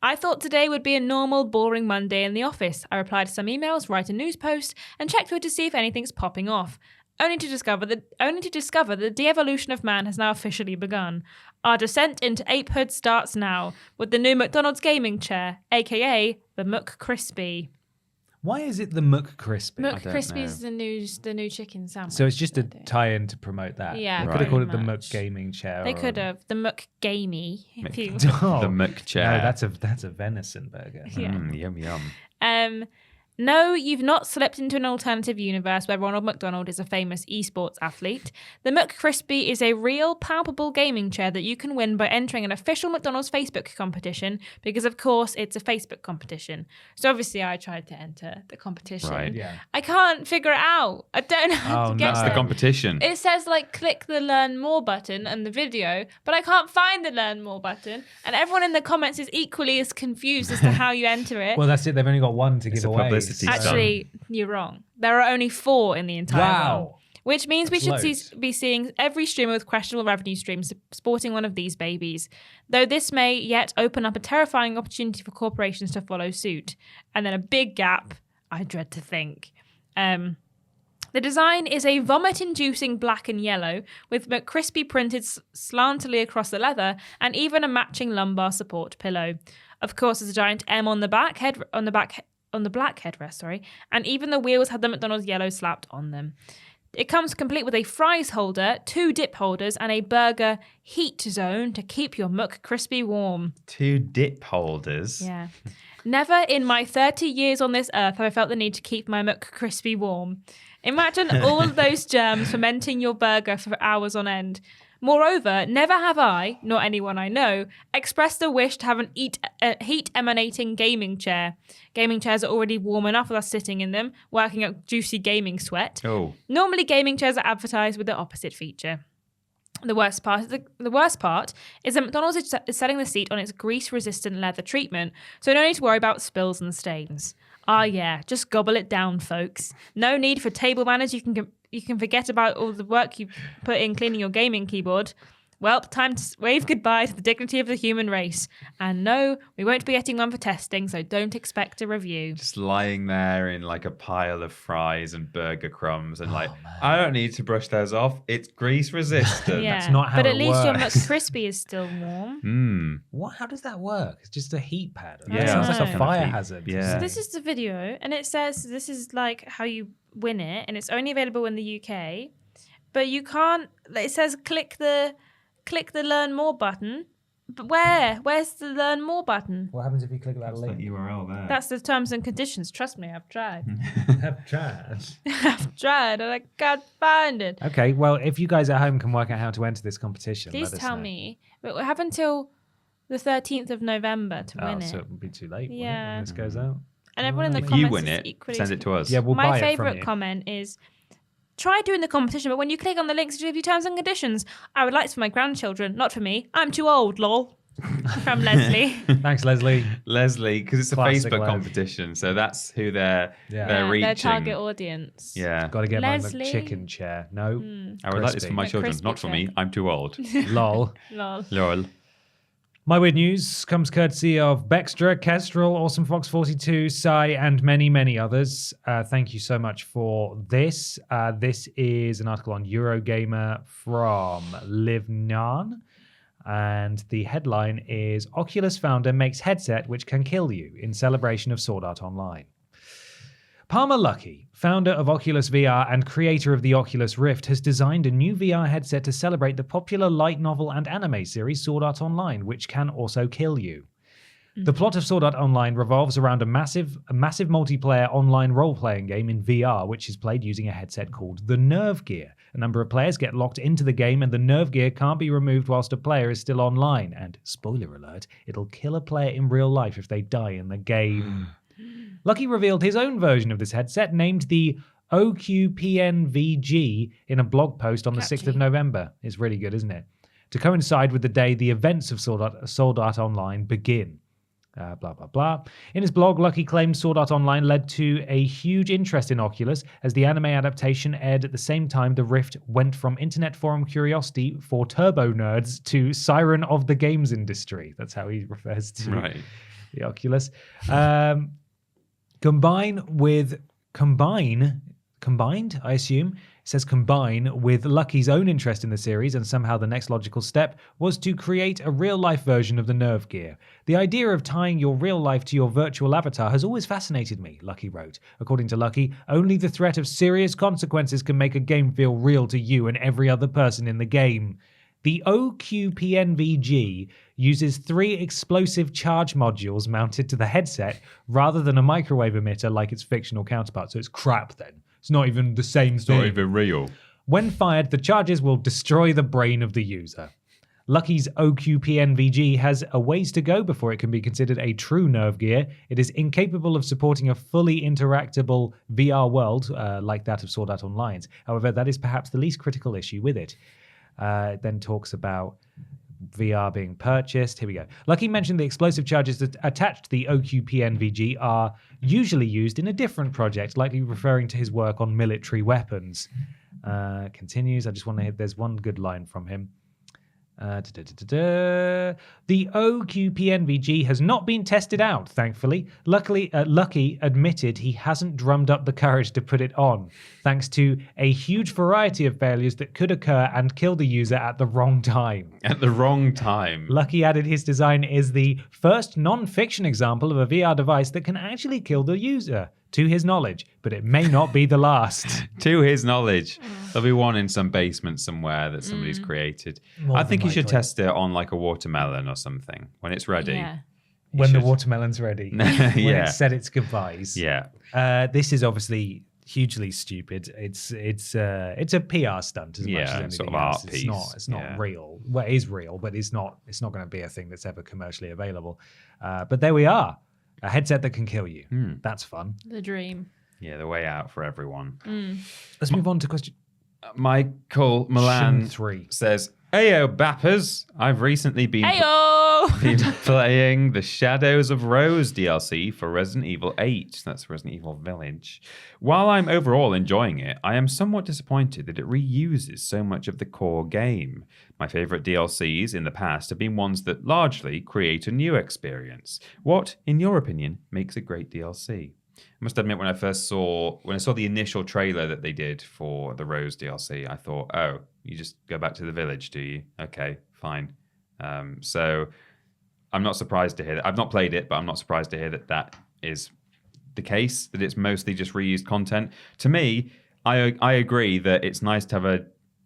I thought today would be a normal, boring Monday in the office. I replied to some emails, write a news post, and check Twitter to see if anything's popping off. Only to discover that the de-evolution of man has now officially begun. Our descent into apehood starts now with the new McDonald's gaming chair, aka the McCrispy. Why is it the McCrispy? McCrispy is the new chicken sandwich. So it's just a tie-in to promote that. Yeah, They Right. could have called it the pretty Muck much. Gaming Chair. They or- could have the McGamey. If you... Oh, The McChair. No, that's a venison burger. Yeah. Yum, yum. No, you've not slipped into an alternative universe where Ronald McDonald is a famous esports athlete. The McCrispy is a real, palpable gaming chair that you can win by entering an official McDonald's Facebook competition because, of course, it's a Facebook competition. So obviously I tried to enter the competition. Right. Yeah. I can't figure it out. I don't know how Oh, to get no. That's there. the competition. It says like click the learn more button and the video, but I can't find the learn more button. And everyone in the comments is equally as confused as to how you enter it. Well, that's it. They've only got one to It's give a away. publicity stunt. Actually, you're wrong. There are only 4 in the entire Wow. world. Which means we That's should loads. be seeing every streamer with questionable revenue streams sporting one of these babies. Though this may yet open up a terrifying opportunity for corporations to follow suit. And then a big gap, I dread to think. The design is a vomit-inducing black and yellow, with McCrispy printed slantily across the leather, and even a matching lumbar support pillow. Of course, there's a giant M on the black headrest, and even the wheels had the McDonald's yellow slapped on them. It comes complete with a fries holder, 2 dip holders, and a burger heat zone to keep your McCrispy warm. 2 dip holders. Yeah. Never in my 30 years on this earth have I felt the need to keep my McCrispy warm. Imagine all of those germs fermenting your burger for hours on end. Moreover, never have I, nor anyone I know, expressed a wish to have an heat-emanating gaming chair. Gaming chairs are already warm enough with us sitting in them, working up juicy gaming sweat. Oh. Normally, gaming chairs are advertised with the opposite feature. The worst part is that McDonald's is selling the seat on its grease-resistant leather treatment, so no need to worry about spills and stains. Ah, yeah, just gobble it down, folks. No need for table manners. You you can forget about all the work you put in cleaning your gaming keyboard. Well, time to wave goodbye to the dignity of the human race. And no, we won't be getting one for testing, so don't expect a review. Just lying there in like a pile of fries and burger crumbs and I don't need to brush those off. It's grease resistant. Yeah, That's not how but it at least your works. McCrispy is still warm. What? How does that work? It's just a heat pad. Yeah, It sounds like some a kind of fire heat. hazard. Yeah. So this is the video, and it says this is like how you win it, and it's only available in the UK. But you can't. It says click the learn more button. But where? Where's the learn more button? What happens if you click that That link? URL there. That's the terms and conditions. Trust me, I've tried. Have tried. I've tried, and I can't find it. Okay, well, if you guys at home can work out how to enter this competition, Please let us tell know. me. But we have until the 13th of November to win it. So it would be too late. Yeah. When this goes out. And everyone in the if comments you win is it, equally. send it to us. Yeah, we'll buy My it from favourite you. comment is, try doing the competition, but when you click on the links to give you terms and conditions, I would like it for my grandchildren, not for me. I'm too old, lol. From Leslie. Thanks, Leslie. Leslie, because it's a Classic Facebook Les. competition, so that's who they're reaching. Their target audience. Yeah. Got to get Leslie. my chicken chair. No. I would like this for my A children, crispy not for me. check. I'm too old. Lol. Lol. Lol. My weird news comes courtesy of Bextra, Kestrel, Awesome Fox 42, Sai, and many, many others. Thank you so much for this. This is an article on Eurogamer from Livnan. And the headline is Oculus founder makes headset which can kill you in celebration of Sword Art Online. Palmer Luckey, founder of Oculus VR and creator of the Oculus Rift, has designed a new VR headset to celebrate the popular light novel and anime series Sword Art Online, which can also kill you. The plot of Sword Art Online revolves around a massive multiplayer online role-playing game in VR, which is played using a headset called the Nerve Gear. A number of players get locked into the game, and the Nerve Gear can't be removed whilst a player is still online. And, spoiler alert, it'll kill a player in real life if they die in the game. Lucky revealed his own version of this headset, named the OQPNVG, in a blog post on the 6th of November. It's really good, isn't it? To coincide with the day the events of Sword Art Online begin. Blah, blah, blah. In his blog, Lucky claimed Sword Art Online led to a huge interest in Oculus, as the anime adaptation aired at the same time the Rift went from internet forum curiosity for turbo nerds to siren of the games industry. That's how he refers to the Oculus. Combined, I assume. It says combine with Lucky's own interest in the series, and somehow the next logical step was to create a real-life version of the Nerve Gear. The idea of tying your real life to your virtual avatar has always fascinated me, Lucky wrote. According to Lucky, only the threat of serious consequences can make a game feel real to you and every other person in the game. The OQPNVG uses 3 explosive charge modules mounted to the headset rather than a microwave emitter like its fictional counterpart. So it's crap then. It's not even the same thing. Not even real. When fired, the charges will destroy the brain of the user. Lucky's OQPNVG has a ways to go before it can be considered a true Nerve Gear. It is incapable of supporting a fully interactable VR world like that of Sword Art Online's. However, that is perhaps the least critical issue with it. It then talks about VR being purchased. Here we go. Lucky mentioned the explosive charges that attached to the OQPNVG are usually used in a different project, likely referring to his work on military weapons. Continues. I just want to hit. There's one good line from him. The OQPNVG has not been tested out, thankfully. Lucky admitted he hasn't drummed up the courage to put it on, thanks to a huge variety of failures that could occur and kill the user at the wrong time. At the wrong time. Lucky added his design is the first non-fiction example of a VR device that can actually kill the user, to his knowledge, but it may not be the last. To his knowledge. There'll be one in some basement somewhere that somebody's created. More I think than you should likely. test it on like a watermelon or something when it's ready. Yeah. When the should. watermelon's ready. Yeah. When it's said its goodbyes. Yeah. This is obviously hugely stupid. It's a PR stunt as much as anything sort of else. art It's not piece. real. Well, it is real, but it's not going to be a thing that's ever commercially available. But there we are. A headset that can kill you. That's fun. The dream. Yeah, the way out for everyone. Let's move on to question Michael Milan 3. says, Heyo, Bappers. I've recently been... Heyo! world. Been playing the Shadows of Rose DLC for Resident Evil 8. That's Resident Evil Village. While I'm overall enjoying it, I am somewhat disappointed that it reuses so much of the core game. My favourite DLCs in the past have been ones that largely create a new experience. What, in your opinion, makes a great DLC? I must admit, when I saw the initial trailer that they did for the Rose DLC, I thought, oh, you just go back to the village, do you? Okay, fine. So I'm not surprised to hear that. I've not played it, but I'm not surprised to hear that that is the case, that it's mostly just reused content. To me, I agree that it's nice to have a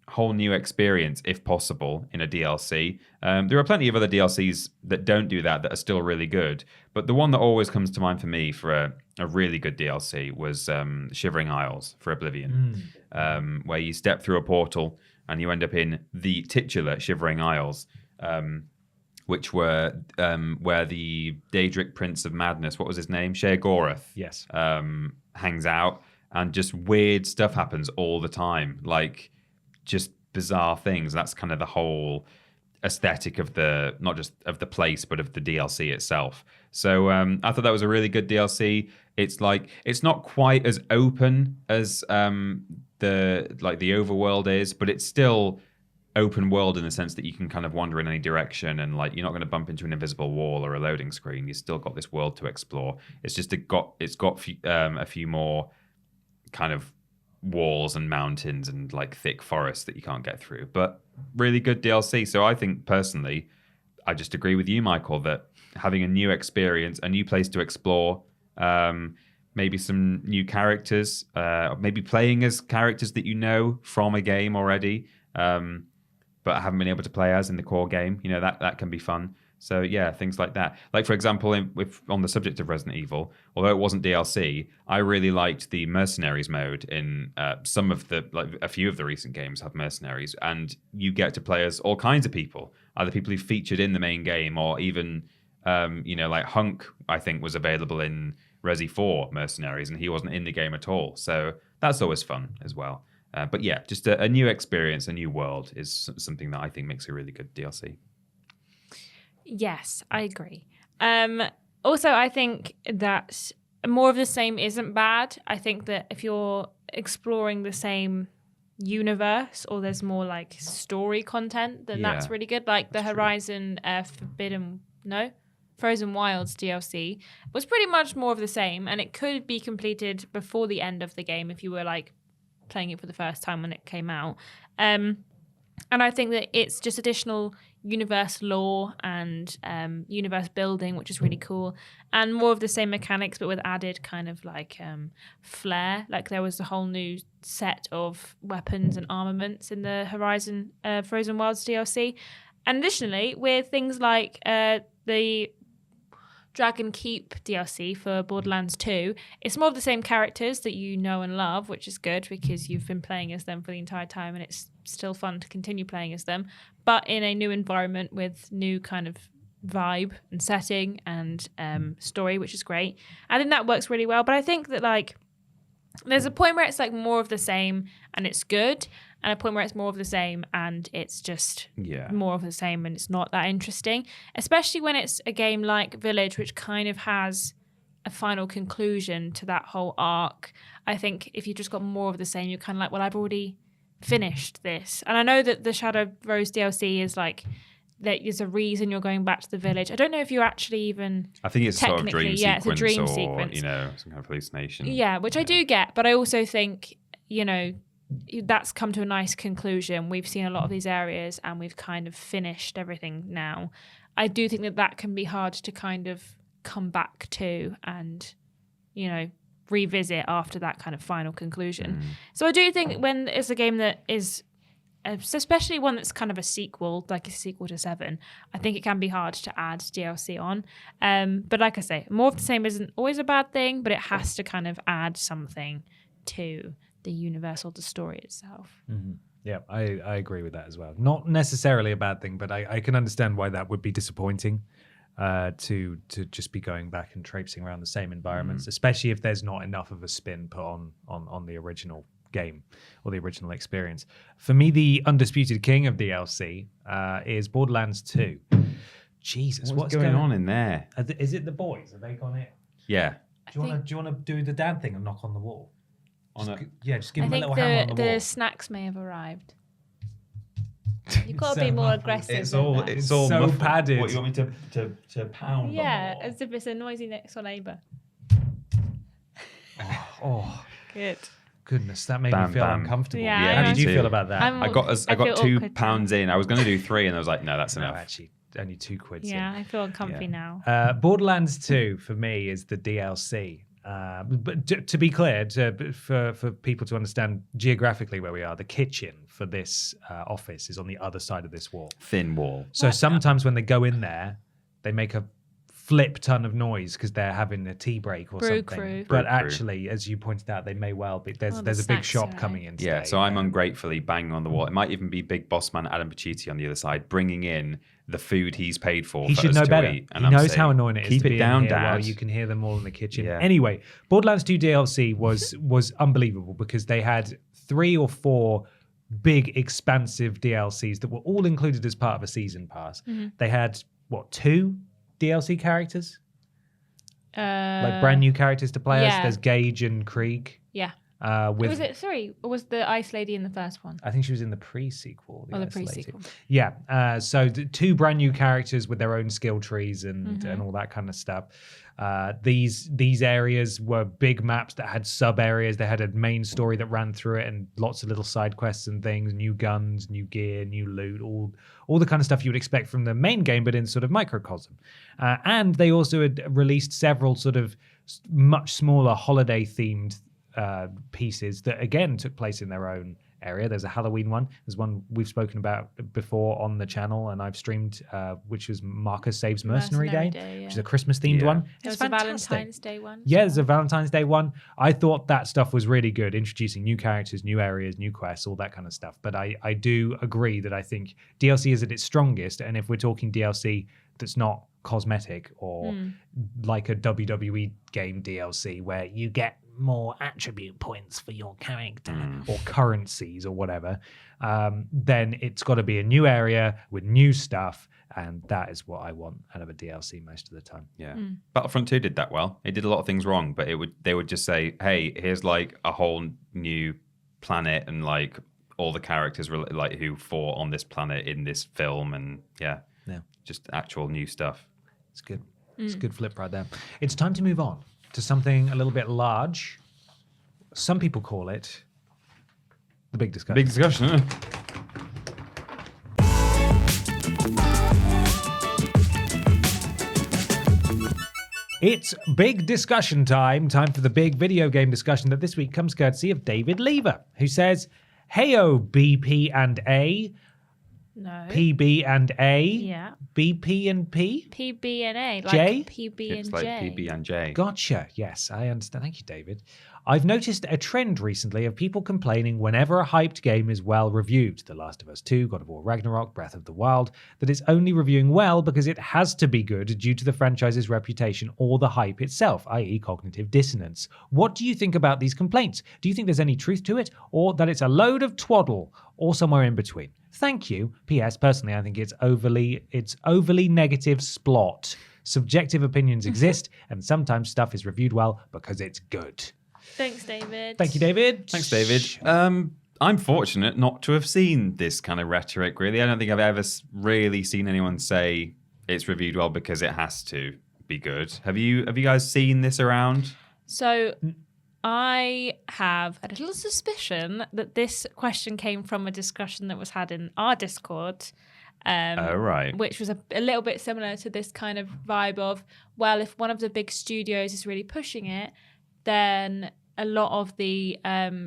whole new experience, if possible, in a DLC. There are plenty of other DLCs that don't do that are still really good. But the one that always comes to mind for me for a really good DLC was Shivering Isles for Oblivion, where you step through a portal and you end up in the titular Shivering Isles, which were where the Daedric Prince of Madness, what was his name? Sheogorath. Yes. Hangs out, and just weird stuff happens all the time. Like, just bizarre things. That's kind of the whole aesthetic of the, not just of the place, but of the DLC itself. So I thought that was a really good DLC. It's like, it's not quite as open as the overworld is, but it's still open world in the sense that you can kind of wander in any direction, and like, you're not going to bump into an invisible wall or a loading screen. You've still got this world to explore. It's just it's got a few more kind of walls and mountains and like thick forests that you can't get through, but really good DLC. So I think personally, I just agree with you, Michael, that having a new experience, a new place to explore, maybe some new characters, maybe playing as characters that you know from a game already, but haven't been able to play as in the core game, that can be fun. So yeah, things like that. Like, for example, on the subject of Resident Evil, although it wasn't DLC, I really liked the mercenaries mode in some of a few of the recent games have mercenaries, and you get to play as all kinds of people, either people who featured in the main game, or even like Hunk, I think, was available in Resi 4 Mercenaries, and he wasn't in the game at all. So that's always fun as well. But yeah, just a new experience, a new world is something that I think makes a really good DLC. Yes, I agree. Also, I think that more of the same isn't bad. I think that if you're exploring the same universe, or there's more like story content, then that's really good. Like the Horizon Frozen Wilds DLC was pretty much more of the same, and it could be completed before the end of the game if you were like playing it for the first time when it came out. And I think that it's just additional universe lore and universe building, which is really cool, and more of the same mechanics, but with added kind of like flair. Like there was a whole new set of weapons and armaments in the Horizon Frozen Wilds DLC. And additionally, with things like the Dragon Keep DLC for Borderlands 2, it's more of the same characters that you know and love, which is good because you've been playing as them for the entire time, and it's still fun to continue playing as them, but in a new environment with new kind of vibe and setting and story, which is great. I think that works really well, but I think that like there's a point where it's like more of the same and it's good, and a point where it's more of the same and it's just more of the same and it's not that interesting, especially when it's a game like Village, which kind of has a final conclusion to that whole arc. I think if you just got more of the same, you're kind of like, well, I've already finished this. And I know that the Shadow Rose DLC is like, there's a reason you're going back to the village. I don't know if you're actually even, I think it's sort of dream sequence, it's a dream or sequence. Some kind of hallucination. Yeah, which I do get, but I also think, that's come to a nice conclusion. We've seen a lot of these areas and we've kind of finished everything now. I do think that can be hard to kind of come back to and, revisit after that kind of final conclusion. So I do think when it's a game that is, especially one that's kind of a sequel, like a sequel to 7, I think it can be hard to add DLC on. But like I say, more of the same isn't always a bad thing, but it has to kind of add something to the universe or the story itself. Mm-hmm. Yeah, I agree with that as well. Not necessarily a bad thing, but I can understand why that would be disappointing. To just be going back and traipsing around the same environments, especially if there's not enough of a spin put on the original game or the original experience. For me, the undisputed king of DLC is Borderlands 2. Jesus, What's going on in there? Is it the boys? Have they gone in? Yeah. Do you want to do the dad thing and knock on the wall? Just give I him a think little hammer on the wall. the snacks may have arrived. You've got to be more aggressive. It's all so muffled. padded. What, you want me to pound? Yeah, on the wall? as if it's a noisy next door neighbour. Oh, Good. goodness, that made Bam, me feel bam. uncomfortable. Yeah, How me did you too. feel about that? I got feel 2 awkward. pounds in. I was going to do 3, and I was like, no, that's No, enough. actually, only 2 quid. Yeah, I feel uncomfy Yeah. now. Borderlands 2 for me is the DLC. But to be clear, for people to understand geographically where we are, the kitchen for this office is on the other side of this wall. Thin wall. So sometimes when they go in there, they make a flip ton of noise because they're having a tea break or Brew something. crew. But Brew crew. actually, as you pointed out, they may well be. There's the a big snacks shop are coming in today. Yeah, so I'm ungratefully banging on the wall. It might even be big boss man Adam Pacitti on the other side, bringing in the food he's paid for. He for should us know to better. Eat. And He I'm knows saying, how annoying it is keep to it be down, in here while Dad. you can hear them all in the kitchen. Yeah. Anyway, Borderlands 2 DLC was unbelievable because they had 3 or 4 big expansive DLCs that were all included as part of a season pass. They had 2 DLC characters? Like brand new characters to play as. yeah. There's Gage and Krieg. Yeah. With Was it? Sorry, or was the Ice Lady in the first one? I think she was in the pre-sequel. Oh, the Ice Lady. pre-sequel. Yeah. So 2 brand new characters with their own skill trees and all that kind of stuff. These areas were big maps that had sub areas. They had a main story that ran through it and lots of little side quests and things, new guns, new gear, new loot, all the kind of stuff you would expect from the main game, but in sort of microcosm. And they also had released several sort of much smaller holiday themed pieces that again took place in their own area. There's a Halloween one. There's one we've spoken about before on the channel, and I've streamed, which was Marcus Saves Mercenary Day, yeah. which is a Christmas themed Yeah. one. There It's was a fantastic. Valentine's Day one. Yeah, there's a Valentine's Day one. I thought that stuff was really good, introducing new characters, new areas, new quests, all that kind of stuff. But I do agree that I think DLC is at its strongest, and if we're talking DLC that's not cosmetic or like a WWE game DLC where you get more attribute points for your character or currencies or whatever, then it's got to be a new area with new stuff, and that is what I want out of a DLC most of the time. Yeah. Battlefront 2 did that well. It did a lot of things wrong, but they would just say, hey, here's like a whole new planet and like all the characters like who fought on this planet in this film, and yeah. Just actual new stuff. It's good. It's a good flip right there. It's time to move on to something a little bit large. Some people call it the big discussion. Big discussion, huh? It's big discussion time. Time for the big video game discussion that this week comes courtesy of David Lever, who says, "Heyo, BP and A, No. PB and A, Yeah. BP and P." PB and A. Like J? PB It's and like J. PB and J. Gotcha. Yes, I understand. Thank you, David. I've noticed a trend recently of people complaining whenever a hyped game is well reviewed, The Last of Us 2, God of War Ragnarok, Breath of the Wild, that it's only reviewing well because it has to be good due to the franchise's reputation or the hype itself, i.e. cognitive dissonance. What do you think about these complaints? Do you think there's any truth to it, or that it's a load of twaddle, or somewhere in between? Thank you. P.S. Personally, I think it's overly negative splot. Subjective opinions exist, and sometimes stuff is reviewed well because it's good. Thanks, David. Thank you, David. Thanks, David. I'm fortunate not to have seen this kind of rhetoric, really. I don't think I've ever really seen anyone say it's reviewed well because it has to be good. Have you guys seen this around? So I have a little suspicion that this question came from a discussion that was had in our Discord. Right. Which was a little bit similar to this kind of vibe of, well, if one of the big studios is really pushing it, then a lot of the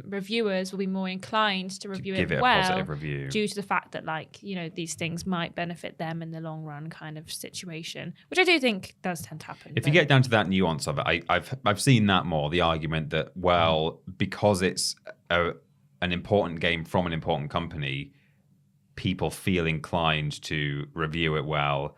reviewers will be more inclined to review Give it it a well positive review. due to the fact that, like, you know, these things might benefit them in the long run kind of situation, which I do think does tend to happen. If you get down to that nuance of it, I've seen that more. The argument that, well, because it's an important game from an important company, people feel inclined to review it well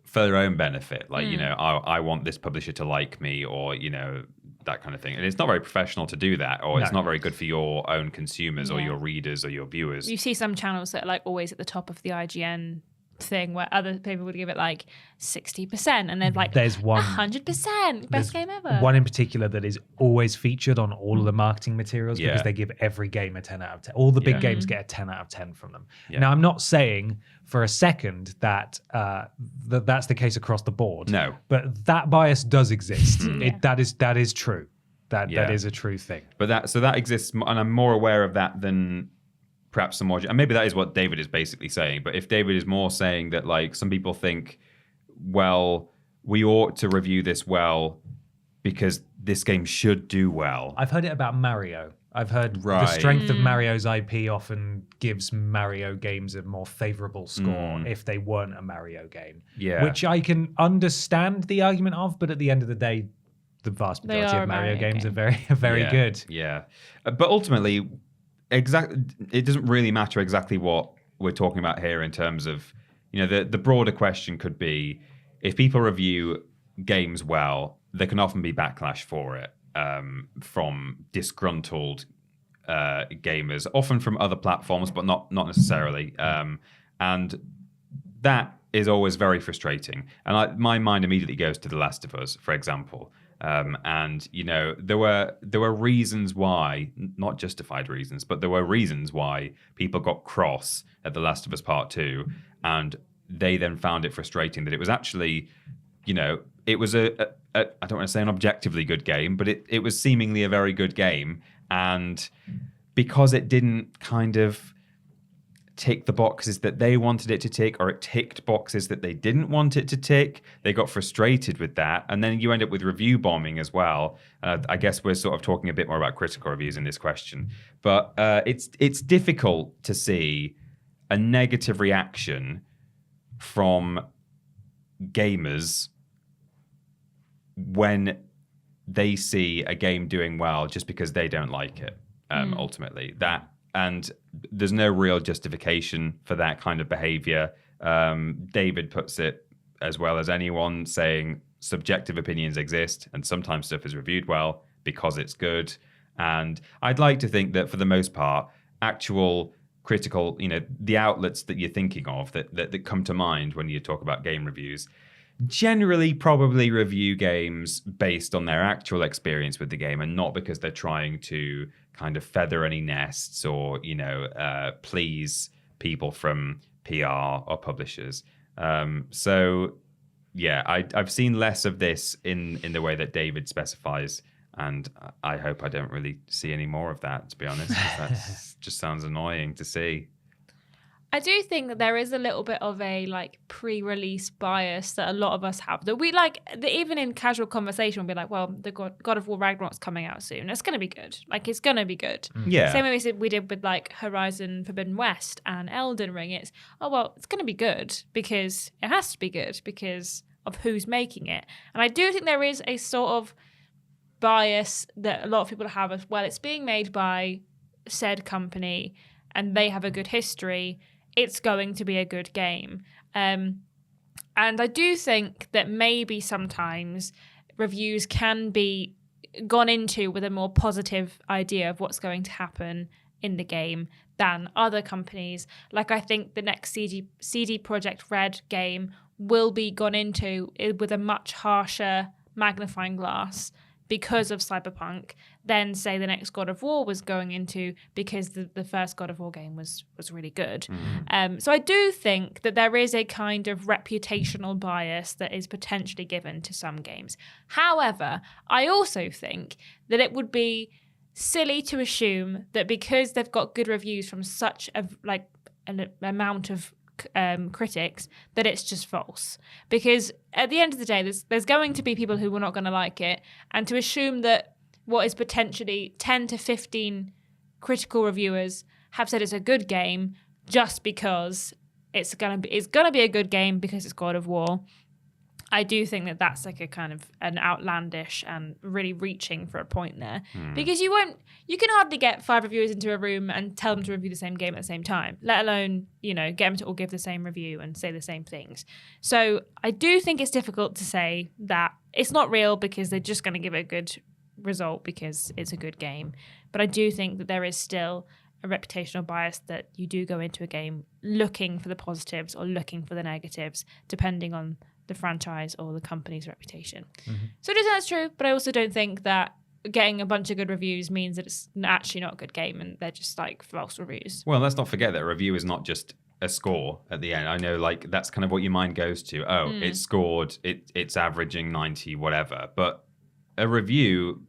for their own benefit. Like, you know, I want this publisher to like me, or, you know, that kind of thing. And it's not very professional to do that, or it's not very good for your own consumers or your readers or your viewers. You see some channels that are like always at the top of the IGN thing where other people would give it like 60%, and they're like, there's one 100% best game ever. One in particular that is always featured on all of the marketing materials because they give every game a 10 out of 10. All the big games get a 10 out of 10 from them. Yeah. Now, I'm not saying for a second that that's the case across the board. No, but that bias does exist. That is true. That is a true thing. But that exists, and I'm more aware of that than perhaps some more, and maybe that is what David is basically saying. But if David is more saying that, like, some people think, well, we ought to review this well because this game should do well. I've heard it about Mario. I've heard the strength of Mario's IP often gives Mario games a more favorable score if they weren't a Mario game. Yeah, which I can understand the argument of, but at the end of the day, the vast majority of Mario games are very good. Yeah, but ultimately, it doesn't really matter exactly what we're talking about here in terms of, the broader question could be, if people review games well, there can often be backlash for it from disgruntled gamers, often from other platforms, but not necessarily. And that is always very frustrating. And my mind immediately goes to The Last of Us, for example. And there were reasons why, not justified reasons, but there were reasons why people got cross at The Last of Us Part 2, and they then found it frustrating that it was actually, it was I don't want to say an objectively good game, but it was seemingly a very good game, and because it didn't kind of tick the boxes that they wanted it to tick, or it ticked boxes that they didn't want it to tick, they got frustrated with that, and then you end up with review bombing as well. I guess we're sort of talking a bit more about critical reviews in this question, but it's difficult to see a negative reaction from gamers when they see a game doing well just because they don't like it. Ultimately, and there's no real justification for that kind of behavior. David puts it as well as anyone, saying subjective opinions exist, and sometimes stuff is reviewed well because it's good. And I'd like to think that for the most part, actual critical, the outlets that you're thinking of that come to mind when you talk about game reviews, generally probably review games based on their actual experience with the game, and not because they're trying to kind of feather any nests or please people from PR or publishers. So yeah, I've seen less of this in the way that David specifies, and I hope I don't really see any more of that, to be honest, 'cause that just sounds annoying to see. I do think that there is a little bit of a pre-release bias that a lot of us have. That we even in casual conversation, we'll be like, "Well, the God of War Ragnarok's coming out soon. It's going to be good. It's going to be good." Yeah. Same way we did with Horizon Forbidden West and Elden Ring. It's it's going to be good because it has to be good because of who's making it. And I do think there is a sort of bias that a lot of people have as well. It's being made by said company, and they have a good history. It's going to be a good game. And I do think that maybe sometimes reviews can be gone into with a more positive idea of what's going to happen in the game than other companies. I think the next CD Projekt Red game will be gone into with a much harsher magnifying glass because of Cyberpunk than, say, the next God of War was going into, because the first God of War game was really good. So I do think that there is a kind of reputational bias that is potentially given to some games. However, I also think that it would be silly to assume that because they've got good reviews from such an amount of critics that it's just false, because at the end of the day there's going to be people who are not going to like it, and to assume that what is potentially 10 to 15 critical reviewers have said it's a good game just because it's gonna be a good game because it's God of War, I do think that that's a kind of an outlandish and really reaching for a point there. Because you can hardly get 5 reviewers into a room and tell them to review the same game at the same time, let alone, get them to all give the same review and say the same things. So I do think it's difficult to say that it's not real because they're just going to give it a good result because it's a good game. But I do think that there is still a reputational bias that you do go into a game looking for the positives or looking for the negatives, depending on the franchise or the company's reputation. So I do think that's true, but I also don't think that getting a bunch of good reviews means that it's actually not a good game and they're just like false reviews. Well, let's not forget that a review is not just a score at the end. I know, like, that's kind of what your mind goes to. Oh, it scored, it's averaging 90, whatever. But a review,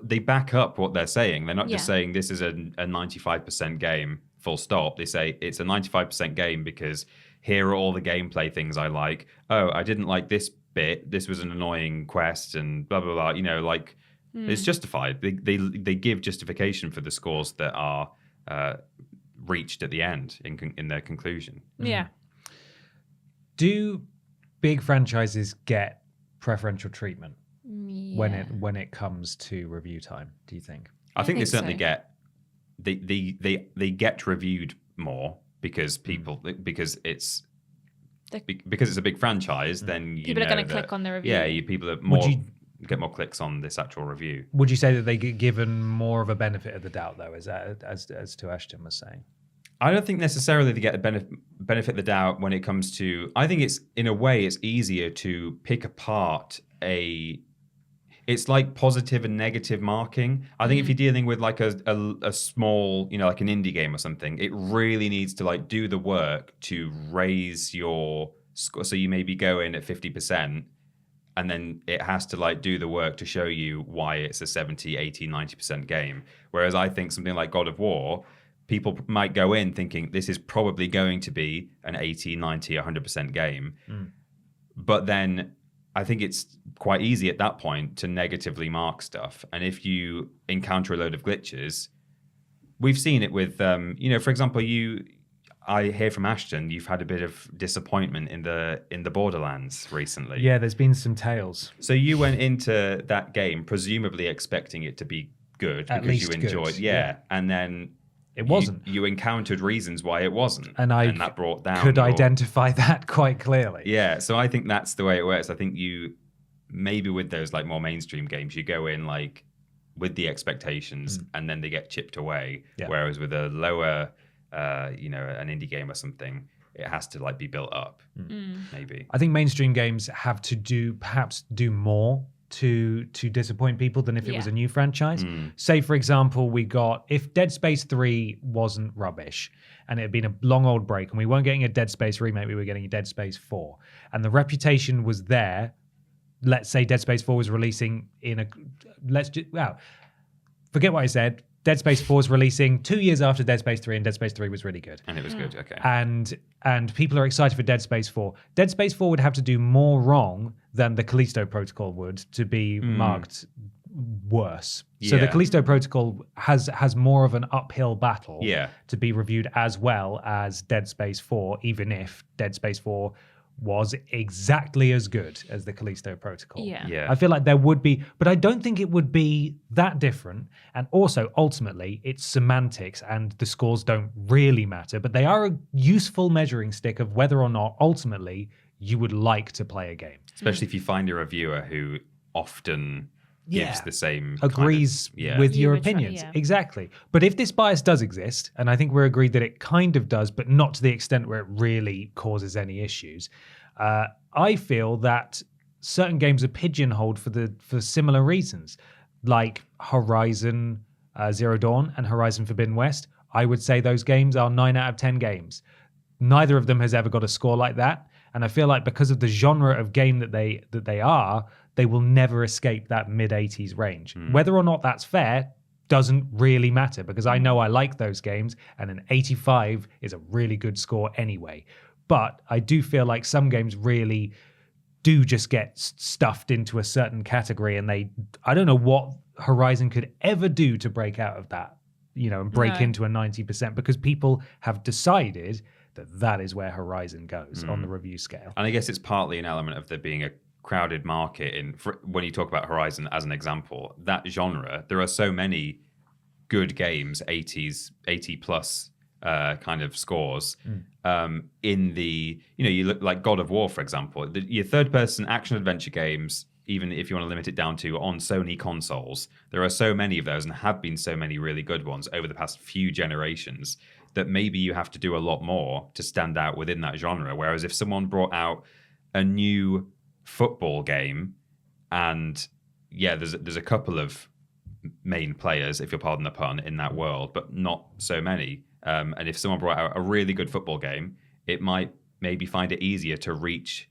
they back up what they're saying. They're not just saying this is a 95% game, full stop. They say it's a 95% game because here are all the gameplay things I like. Oh, I didn't like this bit. This was an annoying quest and blah, blah, blah. You know, like, it's justified. They give justification for the scores that are reached at the end in their conclusion. Yeah. Do big franchises get preferential treatment when it comes to review time, do you think? I think they think certainly so. get they get reviewed more because because it's a big franchise. Then People are going to click on the review. Yeah, people are more get more clicks on this actual review. Would you say that they get given more of a benefit of the doubt, though, as to Ashton was saying? I don't think necessarily they get a benefit of the doubt when it comes to. I think it's, in a way, it's easier to pick apart it's like positive and negative marking. I think if you're dealing with like a small, you know, like an indie game or something, it really needs to like do the work to raise your score. So you maybe go in at 50%. And then it has to like do the work to show you why it's a 70, 80, 90% game. Whereas I think something like God of War, people might go in thinking this is probably going to be an 80, 90, 100% game. But then I think it's quite easy at that point to negatively mark stuff. And if you encounter a load of glitches, we've seen it with, you know, for example, I hear from Ashton, you've had a bit of disappointment in the Borderlands recently. Yeah, there's been some tales. So you went into that game presumably expecting it to be good At because you least enjoyed, good, yeah. and then It wasn't. You encountered reasons why it wasn't, And that brought down. could identify that quite clearly. Yeah, so I think that's the way it works. I think maybe with those like more mainstream games, you go in like with the expectations, and then they get chipped away. Yeah. Whereas with a lower you know, an indie game or something, it has to like be built up. Maybe. I think mainstream games have to perhaps do more to disappoint people than if it was a new franchise. Say, for example, if Dead Space 3 wasn't rubbish and it had been a long old break and we weren't getting a Dead Space remake, we were getting a Dead Space 4, and the reputation was there. Let's say Dead Space 4 was releasing forget what I said. Dead Space 4 is releasing 2 years after Dead Space 3, and Dead Space 3 was really good. And it was good, okay. And people are excited for Dead Space 4. Dead Space 4 would have to do more wrong than the Callisto Protocol would to be marked worse. So the Callisto Protocol has more of an uphill battle to be reviewed as well as Dead Space 4, even if Dead Space 4 was exactly as good as the Callisto Protocol. Yeah. I feel like there would be, but I don't think it would be that different. And also, ultimately, it's semantics and the scores don't really matter, but they are a useful measuring stick of whether or not, ultimately, you would like to play a game. Especially if you find a reviewer who often gives the same agrees with your opinions. Exactly. But if this bias does exist, and I think we're agreed that it kind of does, but not to the extent where it really causes any issues, I feel that certain games are pigeonholed for similar reasons, like Horizon Zero Dawn and Horizon Forbidden West. I would say those games are 9 out of 10 games. Neither of them has ever got a score like that. And I feel like because of the genre of game that they are, they will never escape that mid-80s range. Whether or not that's fair doesn't really matter, because I know I like those games, and an 85 is a really good score anyway. But I do feel like some games really do just get stuffed into a certain category, and I don't know what Horizon could ever do to break out of that, you know, and break into a 90%, because people have decided that is where Horizon goes on the review scale. And I guess it's partly an element of there being a crowded market when you talk about Horizon as an example, that genre, there are so many good games, 80 plus kind of scores in the, you know, you look like God of War, for example, your third person action adventure games, even if you want to limit it down to on Sony consoles, there are so many of those and have been so many really good ones over the past few generations that maybe you have to do a lot more to stand out within that genre. Whereas if someone brought out a new football game, and yeah, there's a couple of main players, if you'll pardon the pun, in that world, but not so many. And if someone brought out a really good football game, it might maybe find it easier to reach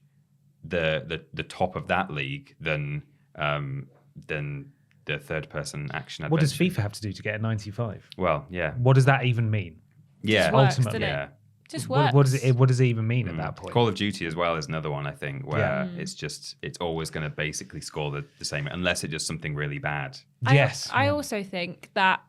the top of that league than the third person action adventure. What does FIFA have to do to get a 95? Well, yeah. What does that even mean? Yeah. Just works, ultimately. doesn't it? Yeah. Just works. What does it even mean at that point? Call of Duty as well is another one, I think, where it's always going to basically score the same, unless it does something really bad. Yes. I also think that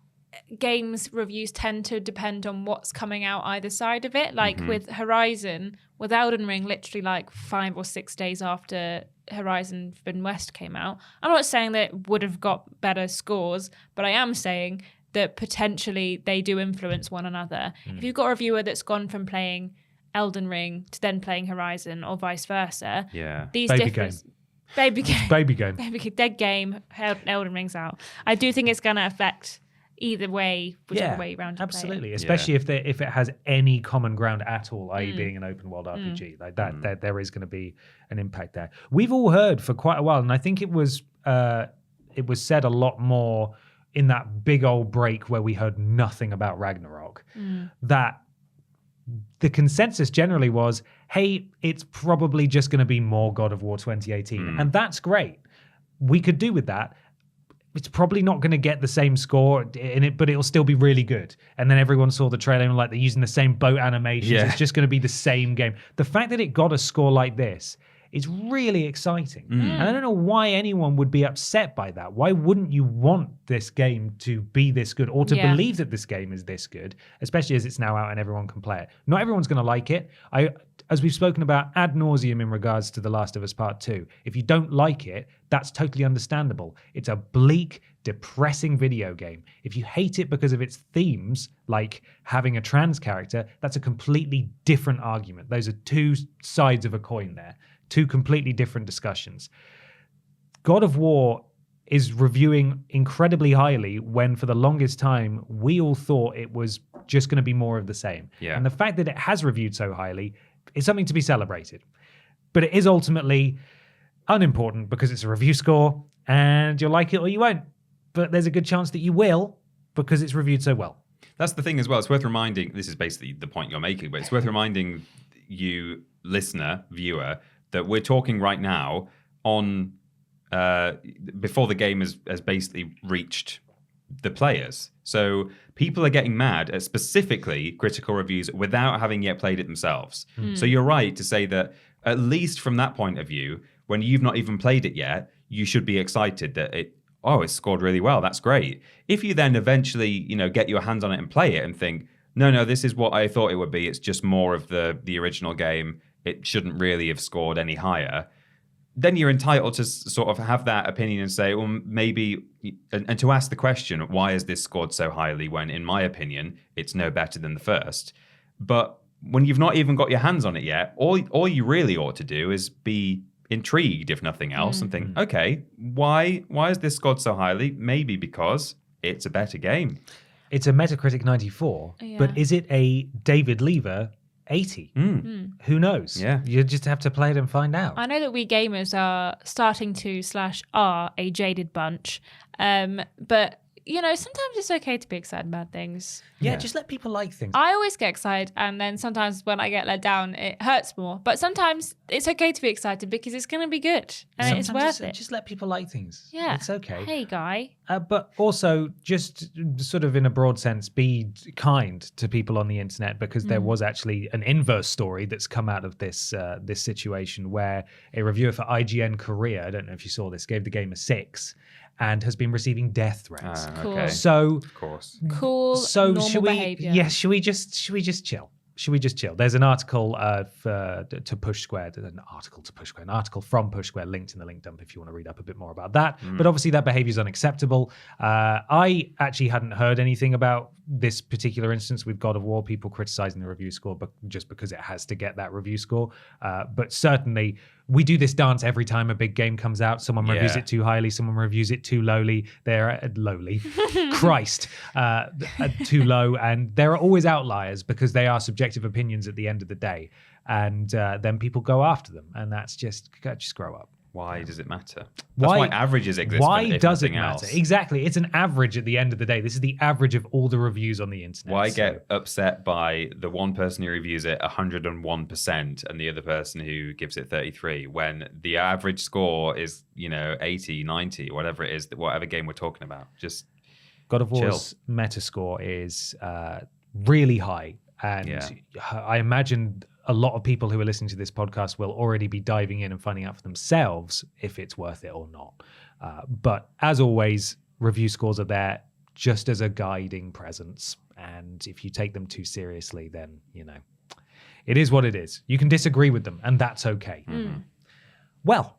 games reviews tend to depend on what's coming out either side of it. Like with Horizon, with Elden Ring, literally like 5 or 6 days after Horizon Forbidden West came out. I'm not saying that it would have got better scores, but I am saying that potentially they do influence one another. If you've got a reviewer that's gone from playing Elden Ring to then playing Horizon or vice versa, these Baby differences... Baby game. Baby game. Dead game. Elden Ring's out. I do think it's going to affect either way, whichever way around. Absolutely, especially if it has any common ground at all, i.e., being an open world RPG like that. There is going to be an impact there. We've all heard for quite a while, and I think it was said a lot more in that big old break where we heard nothing about Ragnarok. That the consensus generally was, hey, it's probably just going to be more God of War 2018, and that's great. We could do with that. It's probably not going to get the same score in it, but it'll still be really good. And then everyone saw the trailer and like they're using the same boat animations. Yeah. It's just going to be the same game. The fact that it got a score like this is really exciting. And I don't know why anyone would be upset by that. Why wouldn't you want this game to be this good or to believe that this game is this good, especially as it's now out and everyone can play it? Not everyone's going to like it. As we've spoken about ad nauseum in regards to The Last of Us Part 2, if you don't like it, that's totally understandable. It's a bleak, depressing video game. If you hate it because of its themes, like having a trans character, that's a completely different argument. Those are two sides of a coin there, two completely different discussions. God of War is reviewing incredibly highly when for the longest time we all thought it was just going to be more of the same. Yeah. And the fact that it has reviewed so highly is something to be celebrated. But it is ultimately unimportant because it's a review score and you'll like it or you won't. But there's a good chance that you will because it's reviewed so well. That's the thing as well. It's worth reminding, this is basically the point you're making, but it's worth reminding you, listener, viewer, that we're talking right now on before the game has basically reached the players. So people are getting mad at specifically critical reviews without having yet played it themselves. So you're right to say that at least from that point of view, when you've not even played it yet, you should be excited that it scored really well. That's great. If you then eventually, get your hands on it and play it and think, no, this is what I thought it would be. It's just more of the original game. It shouldn't really have scored any higher. Then you're entitled to sort of have that opinion and say, well, maybe, and to ask the question, why is this scored so highly when, in my opinion, it's no better than the first? But when you've not even got your hands on it yet, all you really ought to do is be intrigued, if nothing else, and think, okay, why is this scored so highly? Maybe because it's a better game. It's a Metacritic 94, but is it a David Lever 80? Who knows? Yeah. You just have to play it and find out. I know that we gamers are starting to /are a jaded bunch, but sometimes it's okay to be excited about things. Yeah, just let people like things. I always get excited, and then sometimes when I get let down, it hurts more. But sometimes it's okay to be excited because it's going to be good and it's worth it. Just let people like things. Yeah. It's okay. Hey, guy. But also, just sort of in a broad sense, be kind to people on the internet because there was actually an inverse story that's come out of this situation where a reviewer for IGN Korea, I don't know if you saw this, gave the game a 6 and has been receiving death threats. Cool. Okay. So, Of course. Cool. so normal should we? behavior. Yes. Should we just chill? should we just chill? There's an article to Push Square, an article from Push Square linked in the link dump if you want to read up a bit more about that. But obviously that behavior is unacceptable. I actually hadn't heard anything about this particular instance with God of War, people criticizing the review score just because it has to get that review score. But certainly we do this dance every time a big game comes out. Someone reviews it too highly, someone reviews it too lowly. They're lowly. Christ. Too low. And there are always outliers because they are subjective opinions at the end of the day. And then people go after them. And that's just grow up. Why does it matter? That's why averages exist. Why does it matter? Else. Exactly. It's an average at the end of the day. This is the average of all the reviews on the internet. Why get upset by the one person who reviews it 101% and the other person who gives it 33 when the average score is, 80, 90, whatever it is, whatever game we're talking about? Just God of War's Metascore is really high. And I imagine a lot of people who are listening to this podcast will already be diving in and finding out for themselves if it's worth it or not. But as always, review scores are there just as a guiding presence. And if you take them too seriously, then, it is what it is. You can disagree with them, and that's okay. Well,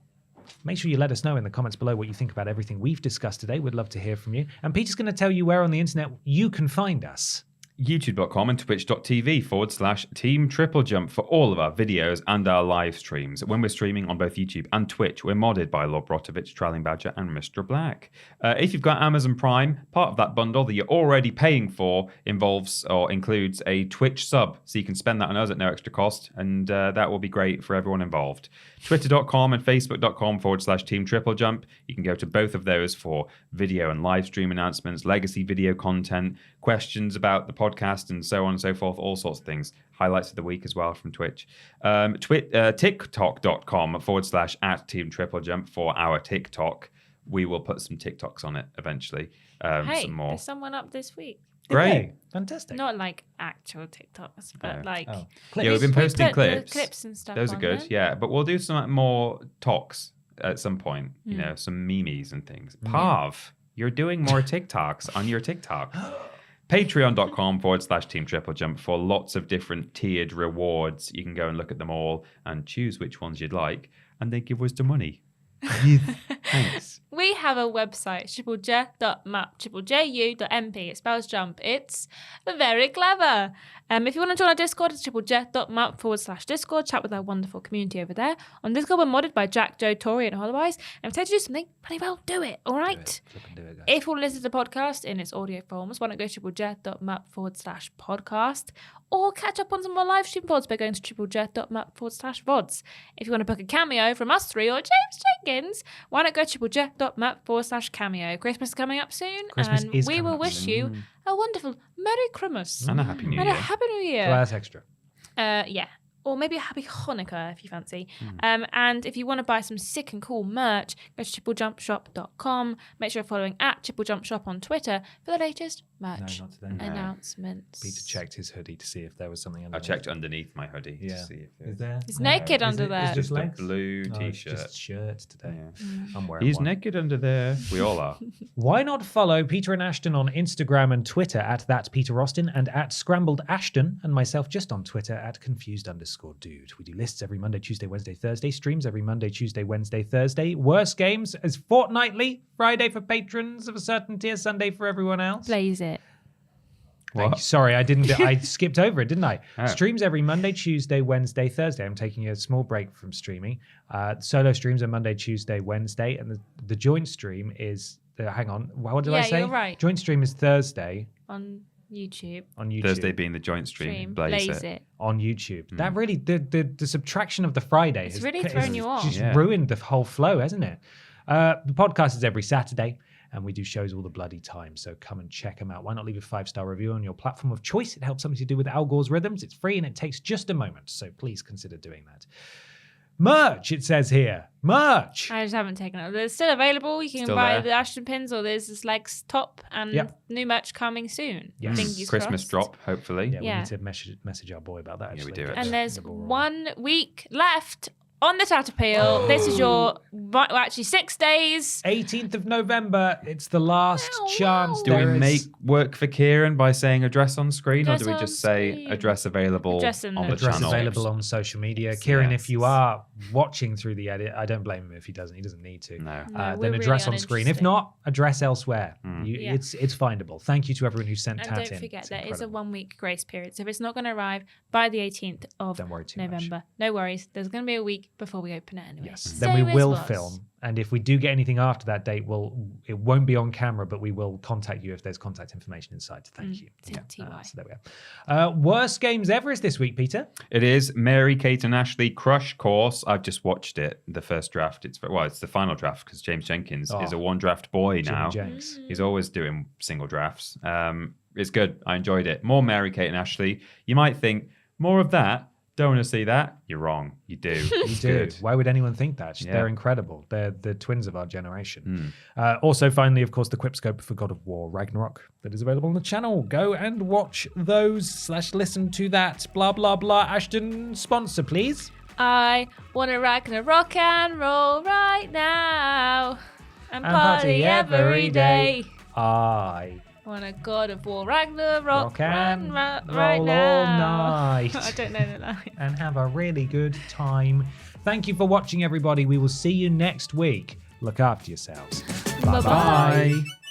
make sure you let us know in the comments below what you think about everything we've discussed today. We'd love to hear from you. And Peter's going to tell you where on the internet you can find us. YouTube.com and twitch.tv/Team TripleJump for all of our videos and our live streams. When we're streaming on both YouTube and Twitch, we're modded by Lord Brotovich, Trailing Badger, and Mr. Black. If you've got Amazon Prime, part of that bundle that you're already paying for includes a Twitch sub, so you can spend that on us at no extra cost, and that will be great for everyone involved. Twitter.com and Facebook.com/Team TripleJump. You can go to both of those for video and live stream announcements, legacy video content, questions about the podcast, and so on and so forth, all sorts of things. Highlights of the week as well from Twitch. TikTok.com/@Team TripleJump for our TikTok. We will put some TikToks on it eventually. Some more. There's someone up this week. Great. Okay. Fantastic. Not like actual TikToks, but clips. Yeah, we've been posting put the clips. clips and stuff. Those are on good. them. Yeah, but we'll do some more talks at some point. Some memes and things. Pav, you're doing more TikToks on your TikTok. Patreon.com/Team TripleJump for lots of different tiered rewards. You can go and look at them all and choose which ones you'd like, and they give us the money. Thanks. We have a website, TripleJ.map, TripleJU.mp. It spells jump. It's very clever. If you want to join our Discord, it's TripleJ.map/Discord. Chat with our wonderful community over there. On Discord, we're modded by Jack, Joe, Tori, and Hollow-Eyes. And if you have to do something, bloody well do it, all right? Do it, guys. If you want to listen to the podcast in its audio forms, why not go to TripleJ.map/podcast or catch up on some more live stream VODs by going to TripleJ.map/VODs. If you want to book a cameo from us three or James Jenkins, why not go to TripleJ.map/cameo. Christmas is coming up soon, Christmas and is we coming will up wish soon. you a wonderful Merry Christmas And a Happy New and a Year. Happy New Year. Well, that's extra. Yeah. Or maybe a happy Hanukkah if you fancy. And if you want to buy some sick and cool merch, go to TripleJumpShop.com. Make sure you're following @TripleJumpShop on Twitter for the latest merch No, not today. announcements. Peter checked his hoodie to see if there was something I underneath. checked underneath my hoodie to see if Is there? He's naked under there. It's just a legs? blue Oh, it's t-shirt. just shirts today. Yeah. I'm wearing He's one. naked under there. We all are. Why not follow Peter and Ashton on Instagram and Twitter @ThatPeterAustin and @Scrambled_Ashton, and myself just on Twitter @confused_dude. We do lists every Monday, Tuesday, Wednesday, Thursday. Streams every Monday, Tuesday, Wednesday, Thursday. Worst games is fortnightly. Friday for patrons of a certain tier, Sunday for everyone else. Blaze it. Thank you. Sorry, I didn't. I skipped over it, didn't I? Oh. Streams every Monday, Tuesday, Wednesday, Thursday. I'm taking a small break from streaming. Solo streams are Monday, Tuesday, Wednesday, and the joint stream is. Hang on, what did I say? You're right. Joint stream is Thursday On YouTube. on YouTube. Thursday being the joint stream. Blaze it. On YouTube. That really the subtraction of the Friday It's has really thrown you off. Just Yeah. ruined the whole flow, hasn't it? The podcast is every Saturday, and we do shows all the bloody time. So come and check them out. Why not leave a 5-star review on your platform of choice? It helps something to do with Al Gore's rhythms. It's free and it takes just a moment. So please consider doing that. Merch, it says here. Merch. I just haven't taken it. It's still available. You can Still buy there. the Ashton pins, or there's this legs top and Yep. new merch coming soon. Yes. Fingers Christmas crossed. drop, hopefully. Yeah, we Yeah. need to message our boy about that. Yeah, we Actually. do it. And there's Get the ball rolling. 1 week left on the Tat Appeal. This is your, well, actually 6 days. 18th of November. It's the last chance. Do we There is- make work for Kieran by saying address on screen, Address or do we on just say screen. address available Address in on the the address channel? available on social media? Kieran, Yes. if you are watching through the edit, I don't blame him if he doesn't. He doesn't need to. No. No, we're Then really address on screen. If uninteresting. not, address elsewhere. Yeah. It's findable. Thank you to everyone who sent And Tat don't in. forget, It's there is a incredible. 1 week grace period. So if it's not going to arrive by the 18th of Don't worry too much. November, no worries. There's going to be a week before we open it anyway. Yes. Same Then we as will was. film. And if we do get anything after that date, it won't be on camera, but we will contact you if there's contact information inside. Thank you. TY. So there we go. Worst games ever is this week, Peter. It is Mary, Kate, and Ashley Crush Course. I've just watched it, the first draft. It's the final draft because James Jenkins is a one draft boy now. Jimmy Jenks. He's always doing single drafts. It's good. I enjoyed it. More Mary, Kate, and Ashley. You might think more of that. Don't want to see that? You're wrong. You do. You It's do. good. Why would anyone think that? Yeah. They're incredible. They're the twins of our generation. Also, finally, of course, the Quipscope for God of War Ragnarok that is available on the channel. Go and watch those / listen to that. Blah, blah, blah. Ashton, sponsor, please. I want to Ragnarok and roll right now and And party every day. I Want a God of War Ragnarok rock and right roll now. all night. I don't know the line. And have a really good time. Thank you for watching, everybody. We will see you next week. Look after yourselves. Bye-bye. Bye-bye.